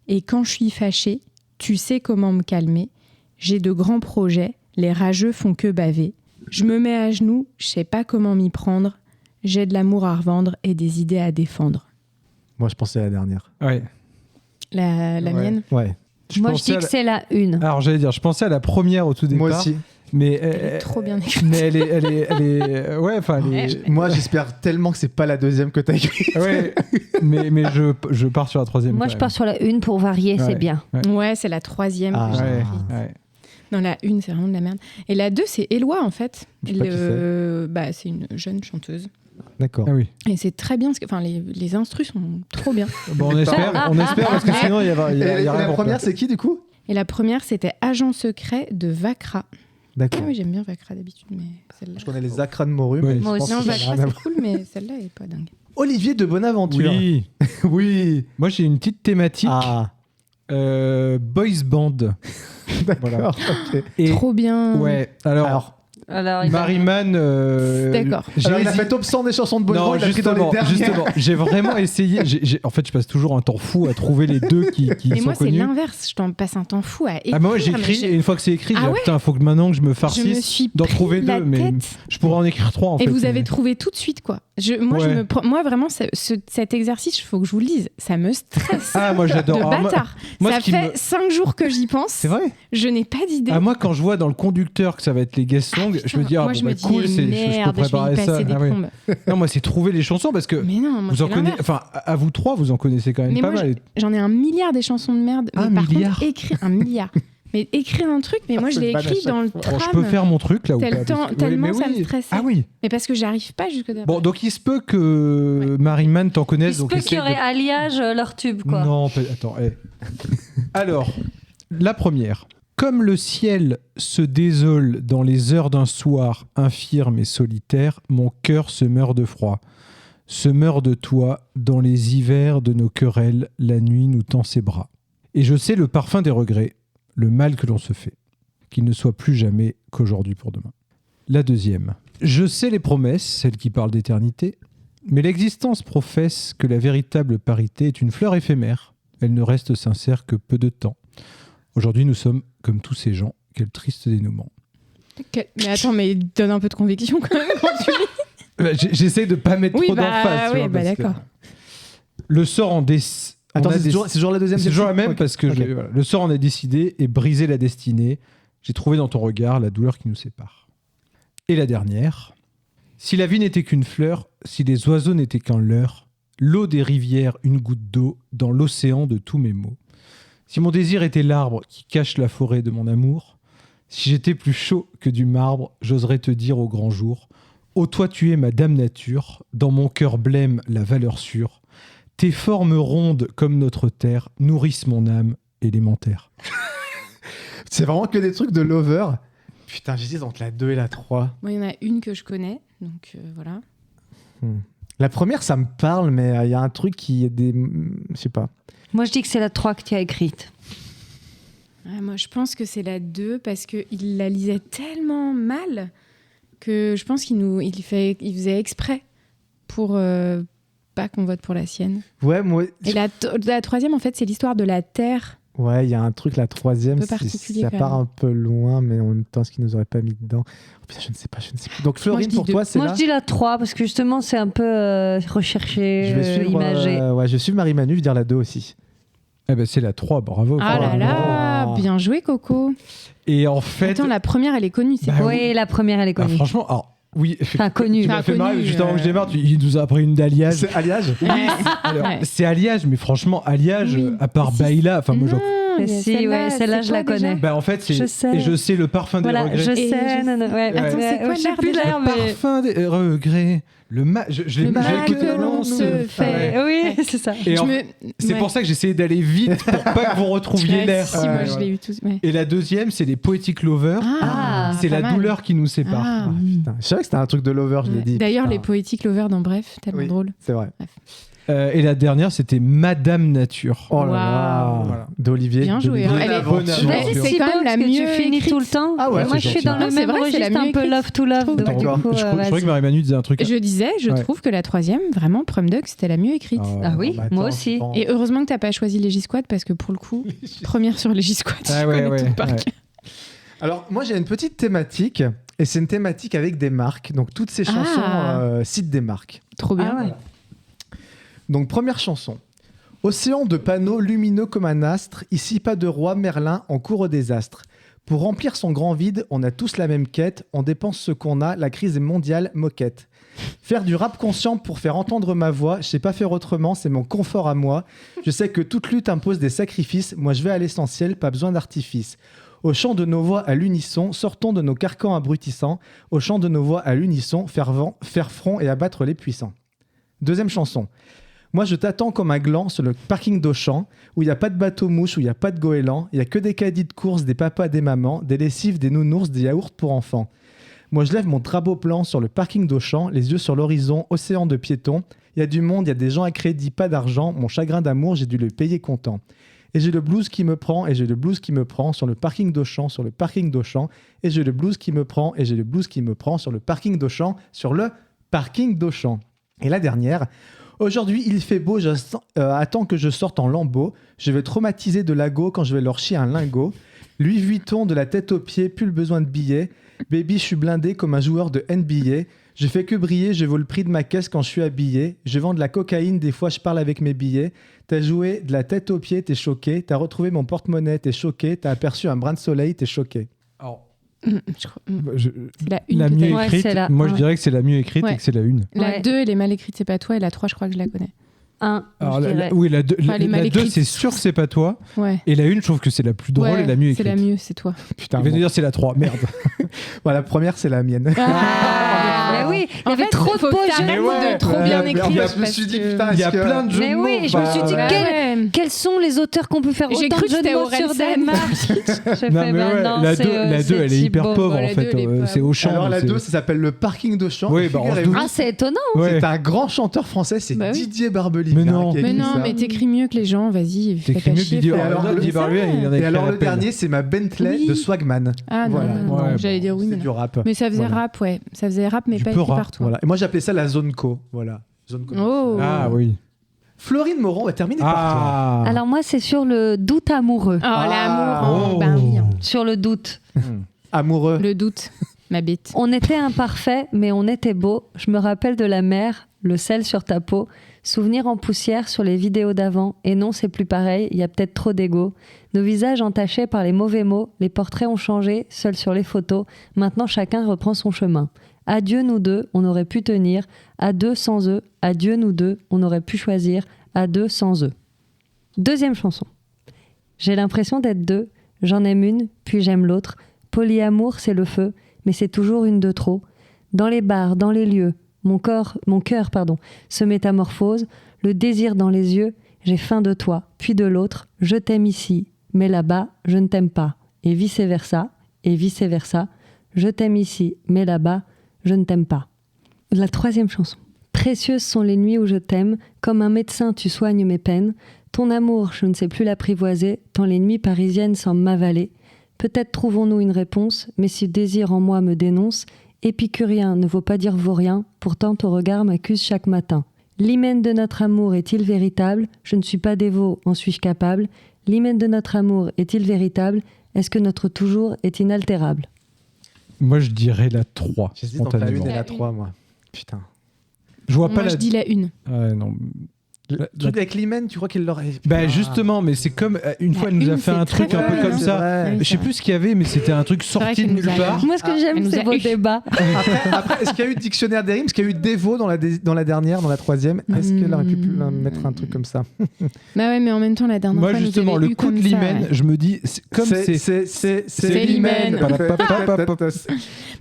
Et quand je suis fâchée, tu sais comment me calmer. J'ai de grands projets, les rageux font que baver. Je me mets à genoux, je sais pas comment m'y prendre. J'ai de l'amour à revendre et des idées à défendre. Moi, je pensais à la dernière. Ouais. La Ouais. mienne. Ouais. Moi, je pensais dis à que la- c'est la une. Alors j'allais dire, je pensais à la première au tout départ. Moi aussi. Mais Elle est trop bien écrite. Mais elle est, ouais, enfin, elle est- Moi, j'espère tellement que c'est pas la deuxième que t'as écrite. ouais. mais je pars sur la troisième. Moi, quand je même. pars sur la une pour varier, Ouais. c'est bien. Ouais, c'est la troisième Ah. que j'ai Ouais, écrite. ouais. Non, la une, c'est vraiment de la merde. Et la 2, c'est Éloi, en fait. Je sais pas qui Bah, c'est une jeune chanteuse. D'accord. Ah oui. Et c'est très bien, enfin, les instrus sont trop bien. Bon, on espère parce que sinon il y a Et rien la pour première, faire. c'est qui du coup? Et la première, c'était Agent secret de Vacra. D'accord. Ah oui, j'aime bien Vacra d'habitude, mais celle-là. Je connais les acras de morue. Oui. mais je Moi pense aussi. Non, que ça n'a Vacra, rien à c'est voir. cool, mais celle-là, elle est pas dingue. Olivier de Bonaventure. Oui. Oui. Moi j'ai une petite thématique. Ah, Boys band. d'accord. ok. Et Trop bien. ouais. Alors, Alors, il va- Marie-Man. D'accord. j'ai Alors, il a hésité- fait top 100 des chansons de boys Non, band, il a pris dans les justement, dernières. justement, j'ai vraiment essayé. En fait, je passe toujours un temps fou à trouver les deux qui Et sont moi, c'est connus. l'inverse. Je t'en passe un temps fou à écrire. Ah, moi mais j'écris je- et une fois que c'est écrit, Ah je dis, ouais putain, faut que maintenant que je me Je me farcisse suis d'en pris trouver la deux, mais tête. je pourrais en écrire 3 en Et fait. vous avez mais- trouvé tout de suite, quoi. Ouais. Moi, vraiment, cet exercice, il faut que je vous le dise. Ça me stresse. Ah, moi de j'adore. Alors, moi- bâtard. moi, Ça ce qui fait me- 5 jours que j'y pense. C'est vrai. Je n'ai pas d'idée. Ah, moi, quand je vois dans le conducteur que ça va être les guest songs, je me dis, ah, moi, bon, je me bah, dis, cool, je merde, peux préparer je vais y ça. passer des Ah, ouais. plombes. Non, moi, c'est trouver les chansons parce que Mais non, moi, vous en c'est connaissez. l'inverse. Enfin, à vous trois, vous en connaissez quand même Mais pas moi, mal. J'en ai un milliard des chansons de merde. Mais Un par milliard contre, écrire un milliard. Mais écrire un truc, mais moi, je C'est l'ai ban à écrit chaque dans le fois. Bon, tram. je peux faire mon truc là ou pas parce que- Tellement mais ça oui. me stressait. Ah oui. Mais parce que j'arrive pas jusque derrière. Bon, donc il se peut que Marie-Man t'en Il connaisse. se donc peut qu'il y essaie aurait de- alliage leur tube, quoi. Non, attends. Alors, la première. Comme le ciel se désole dans les heures d'un soir infirme et solitaire, mon cœur se meurt de froid. se meurt de toi dans les hivers de nos querelles, la nuit nous tend ses bras. Et je sais le parfum des regrets, le mal que l'on se fait, qu'il ne soit plus jamais qu'aujourd'hui pour demain. La deuxième. Je sais les promesses, celles qui parlent d'éternité, mais l'existence professe que la véritable parité est une fleur éphémère. Elle ne reste sincère que peu de temps. Aujourd'hui, nous sommes comme tous ces gens. Quel triste dénouement. Mais attends, mais donne un peu de conviction quand même quand tu lis. J'essaie de ne pas mettre trop d'emphase. Oui, d'accord. Le sort en Attends, c'est toujours la deuxième. C'est toujours la même okay. parce que voilà, le sort en est décidé et brisé la destinée. J'ai trouvé dans ton regard la douleur qui nous sépare. Et la dernière. Si la vie n'était qu'une fleur, si les oiseaux n'étaient qu'un leurre, l'eau des rivières, une goutte d'eau dans l'océan de tous mes maux. Si mon désir était l'arbre qui cache la forêt de mon amour, si j'étais plus chaud que du marbre, j'oserais te dire au grand jour, ô toi tu es ma dame nature, dans mon cœur blême la valeur sûre. Tes formes rondes comme notre terre nourrissent mon âme élémentaire. C'est vraiment que des trucs de lover. Putain, j'hésite entre la 2 et la 3. Moi, il y en a une que je connais, donc voilà. La première, ça me parle, mais il y a un truc qui est des... Je sais pas. Moi, je dis que c'est la 3 que tu as écrite. Ouais, moi, je pense que c'est la 2 parce qu'il la lisait tellement mal que je pense il faisait exprès pour pas qu'on vote pour la sienne. Ouais, moi... Et la troisième, en fait, c'est l'histoire de la Terre. Ouais, il y a un truc, la troisième, Un peu particulier, ça quand part même. un peu loin, mais en même temps, ce qu'ils nous auraient pas mis dedans. Oh, putain, je ne sais pas. Donc, Florine, dis pour deux. toi, c'est Moi, là. je dis la 3 parce que justement, c'est un peu recherché, Je vais suivre, imagé. je vais suivre Marie-Manu, je vais dire la 2 aussi. Eh ben, c'est la 3, bravo. Ah là Oh. là, bien joué, Coco. Et en fait... Attends, la première, elle est connue, c'est Bah quoi Oui, la première, elle est Ah, connue. franchement, alors, oui, Enfin, connue. tu m'as fait marrer, Connue, juste avant que je démarre, il nous a appris une d'alliage. C'est Alliage. Oui, alors, Ouais. c'est alliage, mais franchement, alliage, Oui. à part Si. Baïla, enfin, moi, Non, Mais il y a si, ouais, celle-là, c'est je la quoi, déjà connais. bah, en fait, c'est. Je sais. Et je sais le parfum des Voilà, regrets. je Et sais. je non, non, ouais. sais. Attends, c'est quoi je sais l'air plus déjà l'air, Le mais... parfum des regrets. Le mal. Je l'ai Le mal écouté que l'on se fait. Ouais. Oui, c'est ça. Et Je en- me- c'est ouais. pour ça que j'essayais d'aller vite pour pas que vous retrouviez Ouais, l'air. Si, moi, je l'ai eu tous. Ouais. Et la deuxième, c'est les Poetic Lovers. Ah, c'est pas la mal. douleur qui nous sépare. Ah. Putain, je savais que c'était un truc de lover, je l'ai Ouais. dit. D'ailleurs, putain. les poétiques lovers dans Bref, tellement Oui. drôle. C'est vrai. Et la dernière, c'était Madame Nature. Oh là là. Waouh. Voilà. D'Olivier. Bien joué, d'Olivier hein. Elle est- Laventure. bonne Vas-y, aventure. c'est C'est quand beau même la parce que tu mieux finis écrite. tout le temps. Ah ouais, Et moi, c'est je suis gentil. dans le Non, c'est même vrai, c'est la registre, mieux un peu écrite, love to love. je trouve. Donc, du D'accord. coup, Je croyais que Marie-Manu disait un truc. Je disais, je Ouais. trouve que la troisième, vraiment, Prom Dog, c'était la mieux écrite. Ah oui, bah, moi attends, aussi. attends. Et heureusement que t'as pas choisi Légis Squad parce que pour le coup, première sur Légis Squad, Ah je ouais, connais ouais, tout par ouais. cœur. Alors, moi, j'ai une petite thématique, et c'est une thématique avec des marques. Donc, toutes ces chansons citent des marques. Trop bien. Ah ouais. Donc, première chanson. Océan de panneaux lumineux comme un astre, ici pas de roi, Merlin en cours au désastre. Pour remplir son grand vide, on a tous la même quête, on dépense ce qu'on a, la crise est mondiale, moquette. Faire du rap conscient pour faire entendre ma voix, je sais pas faire autrement, c'est mon confort à moi. Je sais que toute lutte impose des sacrifices, moi je vais à l'essentiel, pas besoin d'artifice. Au chant de nos voix à l'unisson, sortons de nos carcans abrutissants. Au chant de nos voix à l'unisson, faire front et abattre les puissants. Deuxième chanson. Moi, je t'attends comme un gland sur le parking d'Auchan, où il n'y a pas de bateau-mouche, où il n'y a pas de goéland, il n'y a que des caddies de course, des papas, des mamans, des lessives, des nounours, des yaourts pour enfants. Moi, je lève mon drapeau plan sur le parking d'Auchan, les yeux sur l'horizon, océan de piétons. Il y a du monde, il y a des gens à crédit, pas d'argent. Mon chagrin d'amour, j'ai dû le payer content. Et j'ai le blues qui me prend, et j'ai le blues qui me prend sur le parking d'Auchan, sur le parking d'Auchan. Et j'ai le blues qui me prend, et j'ai le blues qui me prend sur le parking d'Auchan, sur le parking d'Auchan. Et la dernière... Aujourd'hui, il fait beau, attends que je sorte en lambeau. Je vais traumatiser de lago quand je vais leur chier un lingot. Louis Vuitton de la tête aux pieds, plus le besoin de billets. Baby, je suis blindé comme un joueur de NBA. Je fais que briller, je vaux le prix de ma caisse quand je suis habillé. Je vends de la cocaïne, des fois je parle avec mes billets. T'as joué de la tête aux pieds, t'es choqué. T'as retrouvé mon porte-monnaie, t'es choqué. T'as aperçu un brin de soleil, t'es choqué. Alors, Je crois- C'est la une la que mieux t'as- Ouais, écrite, c'est la moi je un. dirais que c'est la mieux écrite Ouais. et que c'est la une. La Ouais. 2, elle est mal écrite, c'est pas toi. Et la 3, je crois que je la connais. Alors, je dirais. oui, la 2, Enfin, elle est mal la 2 écrite. c'est sûr que c'est pas toi. Ouais. Et la une, je trouve que c'est la plus drôle Ouais, et la mieux c'est écrite. la mieux, c'est toi. Putain, Il vient de bon. dire c'est la 3, merde. Voilà, la première, c'est la mienne. Ah, Mais oui, il y En avait fait, trop de faut beaux que jeux t'arrêtes de mots. de trop bien écrire. Je me suis dit, putain, Il y a est-ce que- plein de jeux Mais de mots. oui, je me suis dit, bah, quels sont les auteurs qu'on peut faire J'ai autant cru de que jeux de c'était mots sur des Orelsan. marques. J'ai Non, fait, mais bah ouais, non, la c'est, 2, elle est hyper Thibaut. pauvre Bon, en la fait. deux, elle est pas- C'est Auchan. Alors la c'est- 2, ça s'appelle Le Parking d'Auchan. Oui, bah, on se Figurez-vous, doute. Ah, c'est étonnant. Ouais. c'est un grand chanteur français, c'est Bah oui. Didier Barbelivien Mais non. qui a Mais écrit non, ça. mais t'écris mieux que les gens, vas-y. fais T'écris pas mieux que chier, Didier faut- alors, Didier Barbelivien, il en a Et écrit alors à le peine. dernier, c'est ma Bentley Oui. de Swagman. Ah non, Voilà. non, non, Ouais, j'allais dire oui, C'est mais du non. rap. Mais ça faisait Voilà. rap, ouais. Ça faisait rap, mais Du pas peu écrit rap, par toi. Voilà. Et moi j'appelais ça la zone co. Voilà. Zone co. Oh. Ah oui. Florine Moron, on va terminer par toi. Ah. Alors moi, c'est sur le doute amoureux. Oh, l'amour, Oh. ben oui, hein. Sur le doute. Amoureux. Le doute, ma bête. On était imparfait, mais on était beau. Je me rappelle de la mer, le sel sur ta peau. Souvenir en poussière sur les vidéos d'avant. Et non, c'est plus pareil, il y a peut-être trop d'ego. Nos visages entachés par les mauvais mots. Les portraits ont changé, seuls sur les photos. Maintenant, chacun reprend son chemin. Adieu nous deux, on aurait pu tenir. À deux sans eux. Adieu nous deux, on aurait pu choisir. À deux sans eux. Deuxième chanson. J'ai l'impression d'être deux. J'en aime une, puis j'aime l'autre. Polyamour, c'est le feu, mais c'est toujours une de trop. Dans les bars, dans les lieux, mon cœur, se métamorphose. Le désir dans les yeux, j'ai faim de toi, puis de l'autre. Je t'aime ici, mais là-bas, je ne t'aime pas. Et vice-versa, et vice-versa. Je t'aime ici, mais là-bas, je ne t'aime pas. La troisième chanson. Précieuses sont les nuits où je t'aime, comme un médecin tu soignes mes peines. Ton amour, je ne sais plus l'apprivoiser, tant les nuits parisiennes semblent m'avaler. Peut-être trouvons-nous une réponse, mais si le désir en moi me dénonce, épicurien ne vaut pas dire vaurien, pourtant ton regard m'accuse chaque matin. L'hymen de notre amour est-il véritable? Je ne suis pas dévot, en suis-je capable? L'hymen de notre amour est-il véritable? Est-ce que notre toujours est inaltérable? Moi, je dirais la 3. J'hésite entre la 1 spontanément. et la 3, moi. Putain. Je vois pas Moi, la. je dis la une. Ouais, non. Le truc avec l'hymen, tu crois qu'il l'aurait. Bah justement, mais c'est comme une fois elle nous a une, fait c'est un truc très un peu Ouais, comme c'est ça. vrai. Je sais plus ce qu'il y avait, mais c'était un truc vrai sorti de qu'elle nous nulle a- part. Moi, ce que j'aime, elle nous c'est a vos eu. débats. Après, est-ce qu'il y a eu dictionnaire des rimes? Est-ce qu'il y a eu Devo dans la dernière, dans la troisième? Est-ce qu'elle aurait pu mettre un truc comme ça? Bah ouais, mais en même temps, la dernière Moi fois, justement, nous avait le eu coup de comme ça, l'hymen, ouais. je me dis, comme c'est. C'est l'hymen. Papapapapap.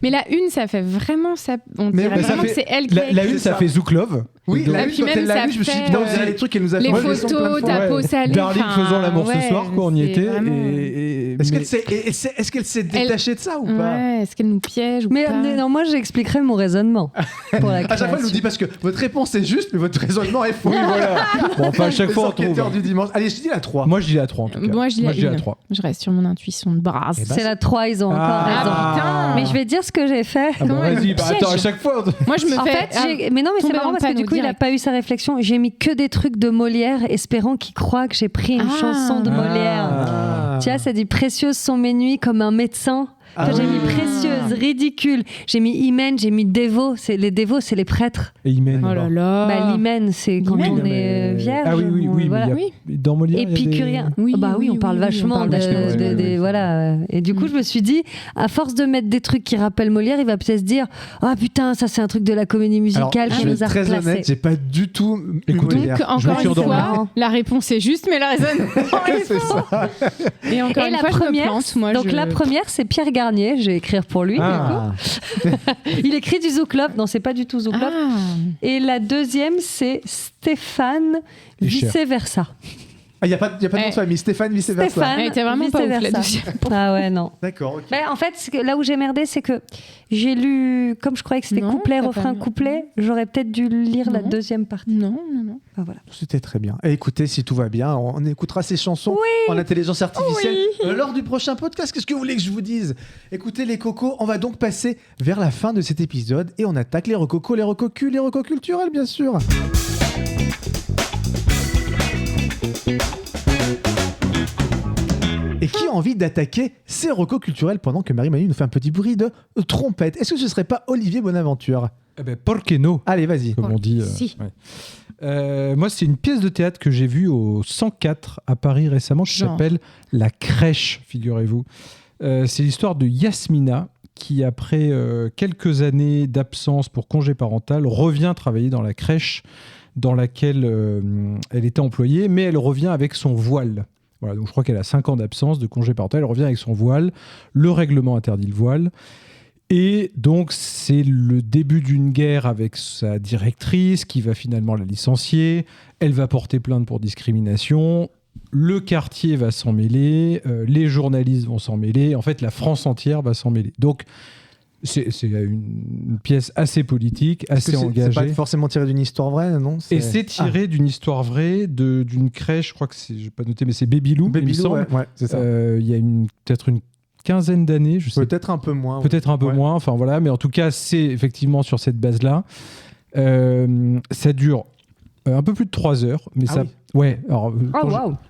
Mais la une, ça fait vraiment ça. On Mais dirait ouais, ça vraiment fait- que c'est elle qui a La écrit. une, ça fait Zouklov. Oui, Donc, la Et une, puis quand même, elle l'a ça lu, je me suis dit, fait, putain, on dirait les trucs qu'elle nous a les fait. Moi, je sens plein de photos, fois. ta Ouais. peau salée. Darling enfin, faisant l'amour ouais, ce soir, quoi, on y c'est était. vraiment- Est-ce mais- qu'elle s'est détachée de ça ou pas? Ouais, est-ce qu'elle nous piège ou Mais pas non, moi, j'expliquerai mon raisonnement pour la À chaque fois, elle nous création. dit parce que votre réponse est juste, mais votre raisonnement est faux. Oui, voilà. Bon, enfin, à chaque Les fois, on trouve. enquêteurs du dimanche. Allez, je dis la 3. Moi, je dis la 3 en tout cas. Moi, je dis la la une. 3. Je reste sur mon intuition de brasse. C'est la 3, ils ont encore raison. Ah, putain. Mais je vais dire ce que j'ai fait. Ah bon, Comment elle vas-y, me bah piège attends, à chaque fois. Moi, je me En fais. fait, mais non, mais c'est tomber marrant dans le parce que du panneau coup, il a direct. pas eu sa réflexion. J'ai mis que des trucs de Molière, espérant qu'il croit que j'ai pris une Ah. chanson de Molière. Ah. Tu vois, ça dit précieuses sont mes nuits comme un médecin. Ah J'ai oui. mis précieuse, ridicule. J'ai mis hymen, j'ai mis dévot. Les dévots, c'est les prêtres. Et Hymen. Oh là là. Bah, l'hymen, c'est quand L'hymen, on mais- est vierge. Ah oui, oui, oui. Voilà. Mais il y a- dans Molière. il y a des- Épicurien. Oui, bah oui, oui, on parle oui, vachement on parle de, vachement, ouais. voilà. Et du coup, je me suis dit, à force de mettre des trucs qui rappellent Molière, il va peut-être se dire, ah putain, ça c'est un truc de la comédie musicale je qui vais nous a être très replacés. honnête, j'ai pas du tout. Écoute, Donc, Molière. Je me encore suis une endormi. fois, la réponse est juste, mais le raisonnement est C'est faux. ça. Et encore Et une la fois, je me première, plante. Moi, donc je- la première, c'est Pierre Garnier. Je vais écrire pour lui. Ah. Il écrit du Zouklov. Non, c'est pas du tout Zouklov. Ah. Et la deuxième, c'est Stéphane Et cher. vice versa. Ah, il n'y a pas de nom de famille. Stéphane, vice-versa. Stéphane Elle était vraiment pas ouf, la vice-versa. deuxième. Ah ouais, non. D'accord, ok. Ben, en fait, là où j'ai merdé, c'est que j'ai lu, comme je croyais que c'était Non, couplet, t'as pas refrain, lu. couplet, j'aurais peut-être dû lire la Non. deuxième partie. Non, non, non. Enfin, voilà. C'était très bien. Et écoutez, si tout va bien, on écoutera ces chansons en intelligence artificielle lors du prochain podcast. Qu'est-ce que vous voulez que je vous dise? Écoutez les cocos, on va donc passer vers la fin de cet épisode et on attaque les recocos, les recocus, les recos culturels, bien sûr. Et qui a envie d'attaquer ces recos culturels pendant que Marie-Manu nous fait un petit bruit de trompette? Est-ce que ce serait pas Olivier Bonaventure? Eh ben, Porque no, Allez, vas-y. comme on dit. Si. ouais. Moi, c'est une pièce de théâtre que j'ai vue au 104 à Paris récemment qui Genre. s'appelle La Crèche, figurez-vous. C'est l'histoire de Yasmina qui, après quelques années d'absence pour congé parental, revient travailler dans la crèche dans laquelle elle était employée, mais elle revient avec son voile. Voilà, donc je crois qu'elle a 5 ans d'absence de congé parental, elle revient avec son voile, le règlement interdit le voile. Et donc, c'est le début d'une guerre avec sa directrice qui va finalement la licencier. Elle va porter plainte pour discrimination. Le quartier va s'en mêler. Les journalistes vont s'en mêler. En fait, la France entière va s'en mêler. Donc, c'est une pièce assez politique, assez engagée. C'est pas forcément tiré d'une histoire vraie, non ? Et c'est tiré d'une histoire vraie, d'une crèche, je crois que c'est, je n'ai pas noté, mais c'est Babylou, il me semble. Ouais, c'est ça. Il y a peut-être une quinzaine d'années, je sais. Peut-être un peu moins. Peut-être un peu moins, enfin voilà, mais en tout cas, c'est effectivement sur cette base-là. Ça dure un peu plus de 3 heures, mais ça. Oui. Ouais, alors.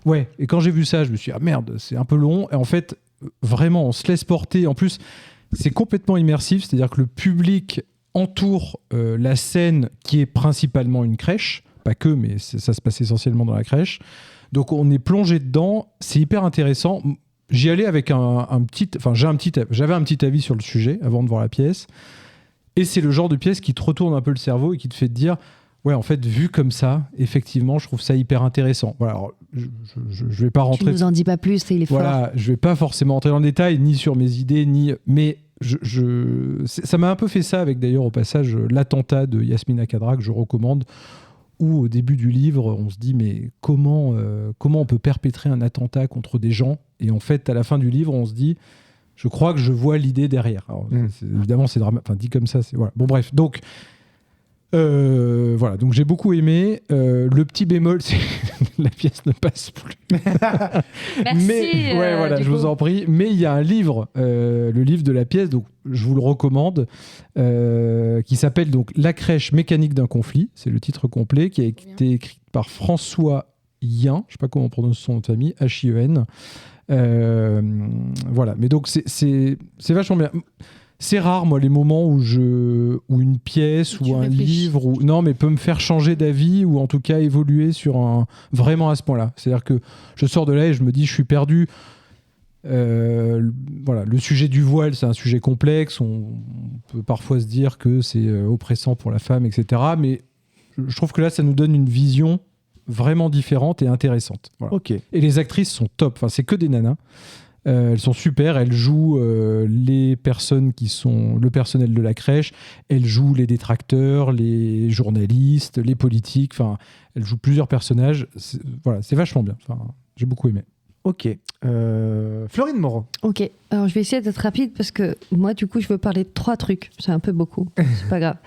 Ouais, et quand j'ai vu ça, je me suis dit, ah merde, c'est un peu long. Et en fait, vraiment, on se laisse porter. En plus, c'est complètement immersif, c'est-à-dire que le public entoure la scène qui est principalement une crèche, pas que, mais ça se passe essentiellement dans la crèche. Donc on est plongé dedans, c'est hyper intéressant. J'y allais avec j'avais un petit avis sur le sujet avant de voir la pièce, et c'est le genre de pièce qui te retourne un peu le cerveau et qui te fait te dire, ouais, en fait, vu comme ça, effectivement, je trouve ça hyper intéressant. Voilà, alors, je vais pas rentrer. Tu nous en dis pas plus, il est fort. Voilà, je vais pas forcément entrer dans le détail, ni sur mes idées, mais ça m'a un peu fait ça avec d'ailleurs au passage l'attentat de Yasmina Khadra que je recommande, où au début du livre on se dit mais comment on peut perpétrer un attentat contre des gens, et en fait à la fin du livre on se dit je crois que je vois l'idée derrière. Alors, évidemment c'est dit comme ça, c'est voilà. Bon bref, donc voilà, donc j'ai beaucoup aimé. Le petit bémol, c'est que la pièce ne passe plus. Merci. Mais voilà, je vous en prie. Mais il y a un livre, le livre de la pièce, donc je vous le recommande, qui s'appelle donc La crèche mécanique d'un conflit. C'est le titre complet, qui a été écrit par François Hien. Je sais pas comment on prononce son nom de famille, H-I-E-N. Voilà, mais donc c'est vachement bien. C'est rare, moi, les moments où une pièce ou un livre peut me faire changer d'avis ou en tout cas évoluer sur vraiment à ce point-là. C'est-à-dire que je sors de là et je me dis, je suis perdu. Voilà, le sujet du voile, c'est un sujet complexe. On peut parfois se dire que c'est oppressant pour la femme, etc. Mais je trouve que là, ça nous donne une vision vraiment différente et intéressante. Voilà. Okay. Et les actrices sont top. Enfin, c'est que des nanas. Elles sont super, elles jouent les personnes qui sont le personnel de la crèche, elles jouent les détracteurs, les journalistes, les politiques, enfin, elles jouent plusieurs personnages. C'est vachement bien. Enfin, j'ai beaucoup aimé. Ok. Florine Moreau. Ok, alors je vais essayer d'être rapide parce que moi, du coup, je veux parler de 3 trucs. C'est un peu beaucoup, c'est pas grave.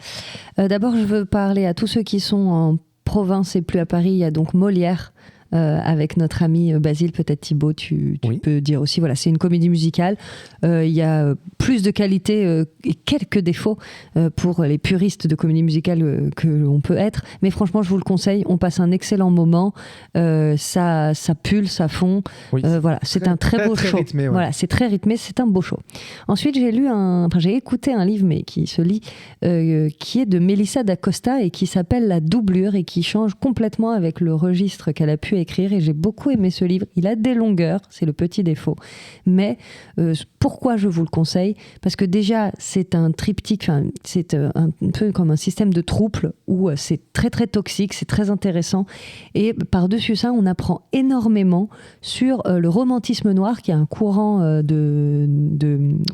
D'abord, je veux parler à tous ceux qui sont en province et plus à Paris. Il y a donc Molière. Avec notre ami Basile, peut-être Thibaut, tu peux dire aussi, voilà, c'est une comédie musicale. Il y a plus de qualité et quelques défauts pour les puristes de comédie musicale que l'on peut être. Mais franchement, je vous le conseille, on passe un excellent moment. Ça pulse, ça fond. Oui, voilà, c'est un très beau show. Rythmé, ouais. Voilà, c'est très rythmé, c'est un beau show. Ensuite, j'ai écouté un livre, mais qui se lit, qui est de Mélissa d'Acosta et qui s'appelle La doublure et qui change complètement avec le registre qu'elle a pu écrire, et j'ai beaucoup aimé ce livre. Il a des longueurs, c'est le petit défaut, mais pourquoi je vous le conseille ? Parce que déjà c'est un triptyque, c'est un peu comme un système de trouble où c'est très très toxique, c'est très intéressant, et par-dessus ça on apprend énormément sur le romantisme noir, qui est un courant de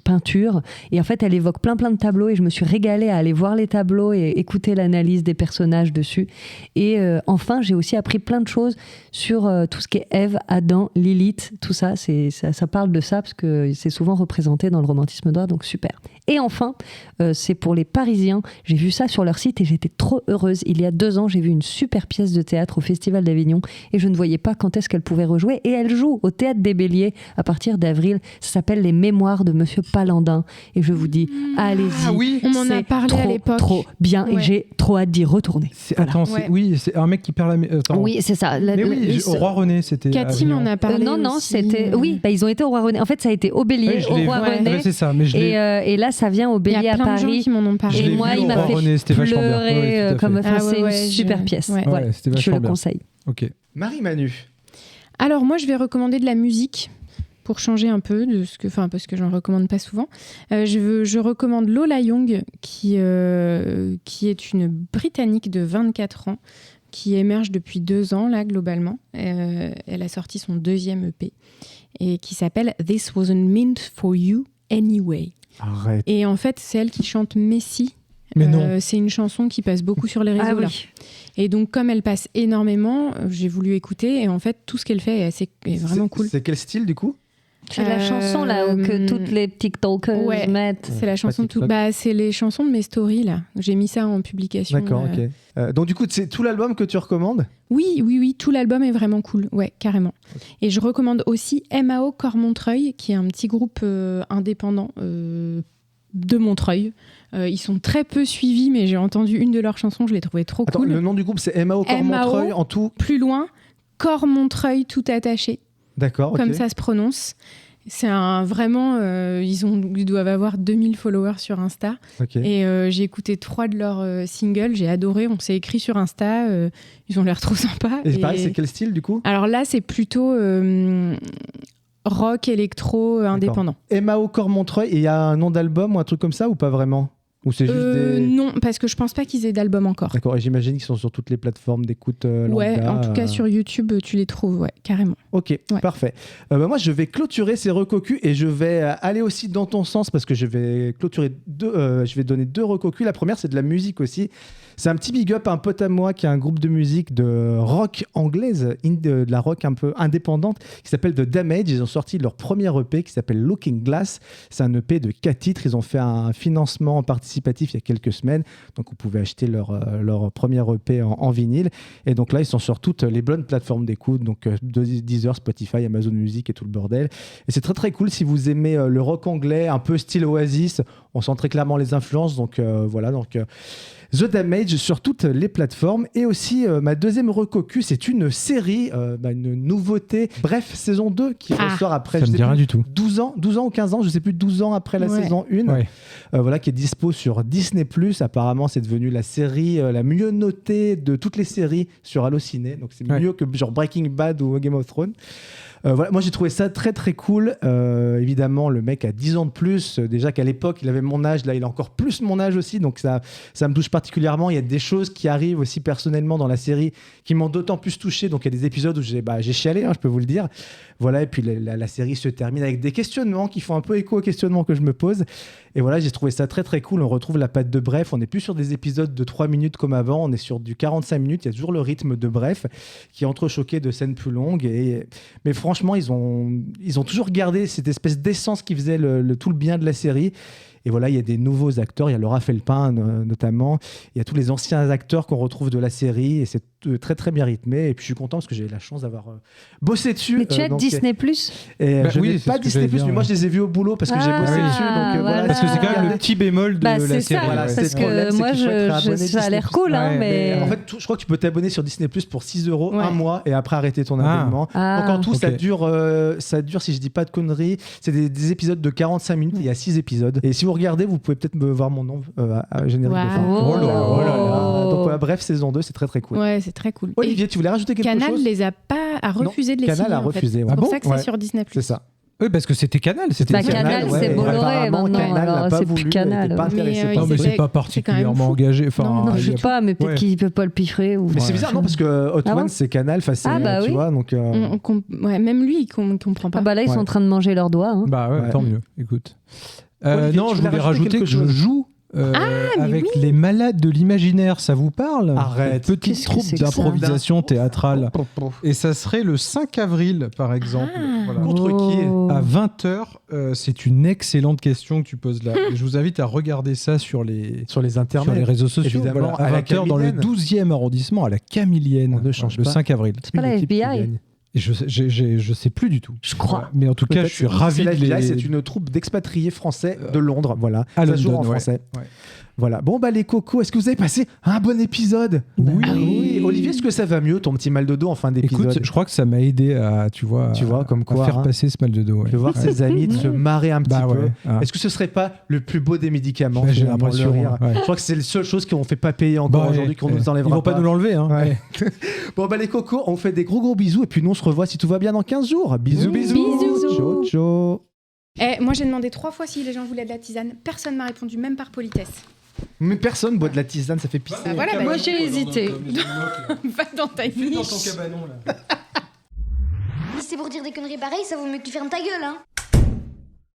peinture, et en fait elle évoque plein de tableaux, et je me suis régalée à aller voir les tableaux et écouter l'analyse des personnages dessus, et enfin j'ai aussi appris plein de choses sur tout ce qui est Ève, Adam, Lilith, tout ça, ça parle de ça parce que c'est souvent représenté dans le romantisme noir, donc super. Et enfin, c'est pour les Parisiens, j'ai vu ça sur leur site et j'étais trop heureuse. Il y a 2 ans, j'ai vu une super pièce de théâtre au Festival d'Avignon et je ne voyais pas quand est-ce qu'elle pouvait rejouer, et elle joue au Théâtre des Béliers à partir d'avril. Ça s'appelle Les Mémoires de Monsieur Palandin, et je vous dis, allez-y. Ah oui, on m'en a parlé à l'époque. Trop bien, et j'ai trop hâte d'y retourner. Attends, c'est un mec qui perd la... Oui, c'est ça. Au Roi René, c'était... Cathy m'en a parlé. Non, c'était... Oui, ils ont été au Roi René. En fait, ça a été au Bélier, au Roi René. Ouais, c'est ça, mais et là, ça vient au Bélier à Paris. Il y a plein de gens qui m'en ont parlé. Et moi, il m'a fait pleurer. C'est une super pièce. Ouais, je le conseille. Ok. Marie-Manu. Alors, moi, je vais recommander de la musique pour changer un peu de ce que, parce que j'en recommande pas souvent. Je recommande Lola Young, qui est une Britannique de 24 ans, qui émerge depuis 2 ans, là, globalement. Elle a sorti son 2e EP, et qui s'appelle This Wasn't Meant For You Anyway. Arrête. Et en fait, c'est elle qui chante Messi. Mais non. C'est une chanson qui passe beaucoup sur les réseaux. Ah là. oui. Et donc, comme elle passe énormément, j'ai voulu écouter. Et en fait, tout ce qu'elle fait est vraiment cool. C'est quel style du coup? C'est la chanson là que toutes les TikTokers mettent. C'est la chanson TikTok. c'est les chansons de mes stories là. J'ai mis ça en publication. D'accord, ok. Donc du coup, c'est tout l'album que tu recommandes? Oui, tout l'album est vraiment cool. Ouais, carrément. Et je recommande aussi MAO Cormontreuil, qui est un petit groupe indépendant de Montreuil. Ils sont très peu suivis, mais j'ai entendu une de leurs chansons, je l'ai trouvée trop Attends, cool. le nom du groupe c'est MAO Cormontreuil en tout? Plus loin, Cormontreuil tout attaché. D'accord, ok. Comme ça se prononce. C'est vraiment... ils doivent avoir 2000 followers sur Insta. Ok. Et j'ai écouté 3 de leurs singles. J'ai adoré. On s'est écrit sur Insta. Ils ont l'air trop sympas. Et pareil, c'est quel style du coup? Alors là, c'est plutôt rock, électro, indépendant. MAO Cormontreuil, et il y a un nom d'album ou un truc comme ça ou pas vraiment? Ou c'est juste des... Non, parce que je pense pas qu'ils aient d'album encore. D'accord, et j'imagine qu'ils sont sur toutes les plateformes d'écoute Ouais, lambda, en tout cas sur YouTube, tu les trouves, ouais, carrément. Ok, parfait. Moi, je vais clôturer ces recocus et je vais aller aussi dans ton sens parce que je vais clôturer je vais donner 2 recocus. La première, c'est de la musique aussi. C'est un petit big up à un pote à moi qui a un groupe de musique de rock anglaise, de la rock un peu indépendante, qui s'appelle The Damage. Ils ont sorti leur premier EP qui s'appelle Looking Glass. C'est un EP de 4 titres. Ils ont fait un financement participatif il y a quelques semaines. Donc, vous pouvez acheter leur premier EP en vinyle. Et donc là, ils sont sur toutes les bonnes plateformes d'écoute. Donc, Deezer, Spotify, Amazon Music et tout le bordel. Et c'est très, très cool si vous aimez le rock anglais, un peu style Oasis. On sent très clairement les influences. Donc, voilà. Donc, The Damage sur toutes les plateformes. Et aussi, ma deuxième recocu, c'est une série, une nouveauté. Bref, saison 2 qui ressort après, ça me dit rien du tout. 12 ans ou 15 ans, je sais plus, 12 ans après la saison 1. Ouais. Voilà, qui est dispo sur Disney+. Apparemment, c'est devenu la série la mieux notée de toutes les séries sur Allociné. Donc, c'est mieux que genre Breaking Bad ou Game of Thrones. Voilà, moi j'ai trouvé ça très très cool. Évidemment, le mec a 10 ans de plus. Déjà qu'à l'époque, il avait mon âge. Là, il a encore plus mon âge aussi. Donc ça me touche particulièrement. Il y a des choses qui arrivent aussi personnellement dans la série qui m'ont d'autant plus touché. Donc il y a des épisodes où j'ai chialé, je peux vous le dire. Voilà, et puis la série se termine avec des questionnements qui font un peu écho aux questionnements que je me pose. Et voilà, j'ai trouvé ça très très cool. On retrouve la patte de Bref. On n'est plus sur des épisodes de 3 minutes comme avant. On est sur du 45 minutes. Il y a toujours le rythme de Bref qui est entrechoqué de scènes plus longues. Mais franchement, ils ont toujours gardé cette espèce d'essence qui faisait tout le bien de la série. Et voilà, il y a des nouveaux acteurs. Il y a Laura Felpin notamment. Il y a tous les anciens acteurs qu'on retrouve de la série. Et c'est très très bien rythmé. Et puis je suis content parce que j'ai eu la chance d'avoir bossé dessus. Mais tu as Disney+. Et je n'ai pas Disney+, mais moi je les ai vus au boulot parce que j'ai bossé dessus. Donc, voilà. Parce que c'est quand même le petit bémol de la série. Ça, parce que moi, ça a l'air cool. Mais... En fait, je crois que tu peux t'abonner sur Disney+ pour 6 € un mois et après arrêter ton abonnement. Donc en tout, ça dure, si je dis pas de conneries, c'est des épisodes de 45 minutes. Il y a 6 épisodes. Et si vous regardez, vous pouvez peut-être me voir mon nom à générique de fin. Oh là là. Donc voilà, bref, saison 2, c'est très très cool. Ouais, c'est très cool. Olivier, tu voulais rajouter quelque chose? Canal les a pas refusé de les signer. Canal a refusé. C'est pour ça que c'est sur Disney+. C'est ça. Oui, parce que c'était Canal. Canal, c'est Bolloré maintenant. Alors c'est plus Canal. Non, mais c'est pas particulièrement engagé. Non, je sais pas, mais peut-être qu'il peut pas le piffrer. Mais c'est bizarre, non, parce que Hot Ones, c'est Canal, tu vois. Donc, même lui, il comprend pas. Ah bah là, ils sont en train de manger leurs doigts. Bah ouais, tant mieux. Écoute. Olivier, non, je voulais rajouter que je joue avec les malades de l'imaginaire, ça vous parle? Arrête. Petite troupe d'improvisation théâtrale. Et ça serait le 5 avril, par exemple. Voilà. Contre qui? À 20h. C'est une excellente question que tu poses là. Et je vous invite à regarder ça sur les internets, sur les réseaux sociaux. Évidemment, à 20h dans le 12e arrondissement, à la Camilienne. On ne change le 5 avril. C'est pas la FBI? Je sais plus du tout. Je crois. Mais en tout cas, je suis ravi de les... C'est une troupe d'expatriés français de Londres. Voilà. À ça London, joue en français. Ouais. Voilà. Bon, les cocos, est-ce que vous avez passé un bon épisode? Oui. Olivier, est-ce que ça va mieux, ton petit mal de dos en fin d'épisode? Écoute, je crois que ça m'a aidé à, comme quoi, à faire passer ce mal de dos. Ouais. De voir ses amis, de se marrer un petit peu. Ouais. Est-ce que ce serait pas le plus beau des médicaments? J'ai l'impression. Je crois que c'est la seule chose qu'on ne fait pas payer encore aujourd'hui, qu'on nous enlèvera. Ils vont pas nous l'enlever. Hein. Ouais. Bon, les cocos, on fait des gros bisous et puis nous, on se revoit si tout va bien dans 15 jours. Bisous. Ciao. Moi, j'ai demandé 3 fois si les gens voulaient de la tisane. Personne m'a répondu, même par politesse. Mais personne boit de la tisane, ça fait pisser. Moi, j'ai hésité. Va dans ta niche. Dans ton cabanon, là. Si c'est pour dire des conneries pareilles, ça vaut mieux que tu fermes ta gueule, hein.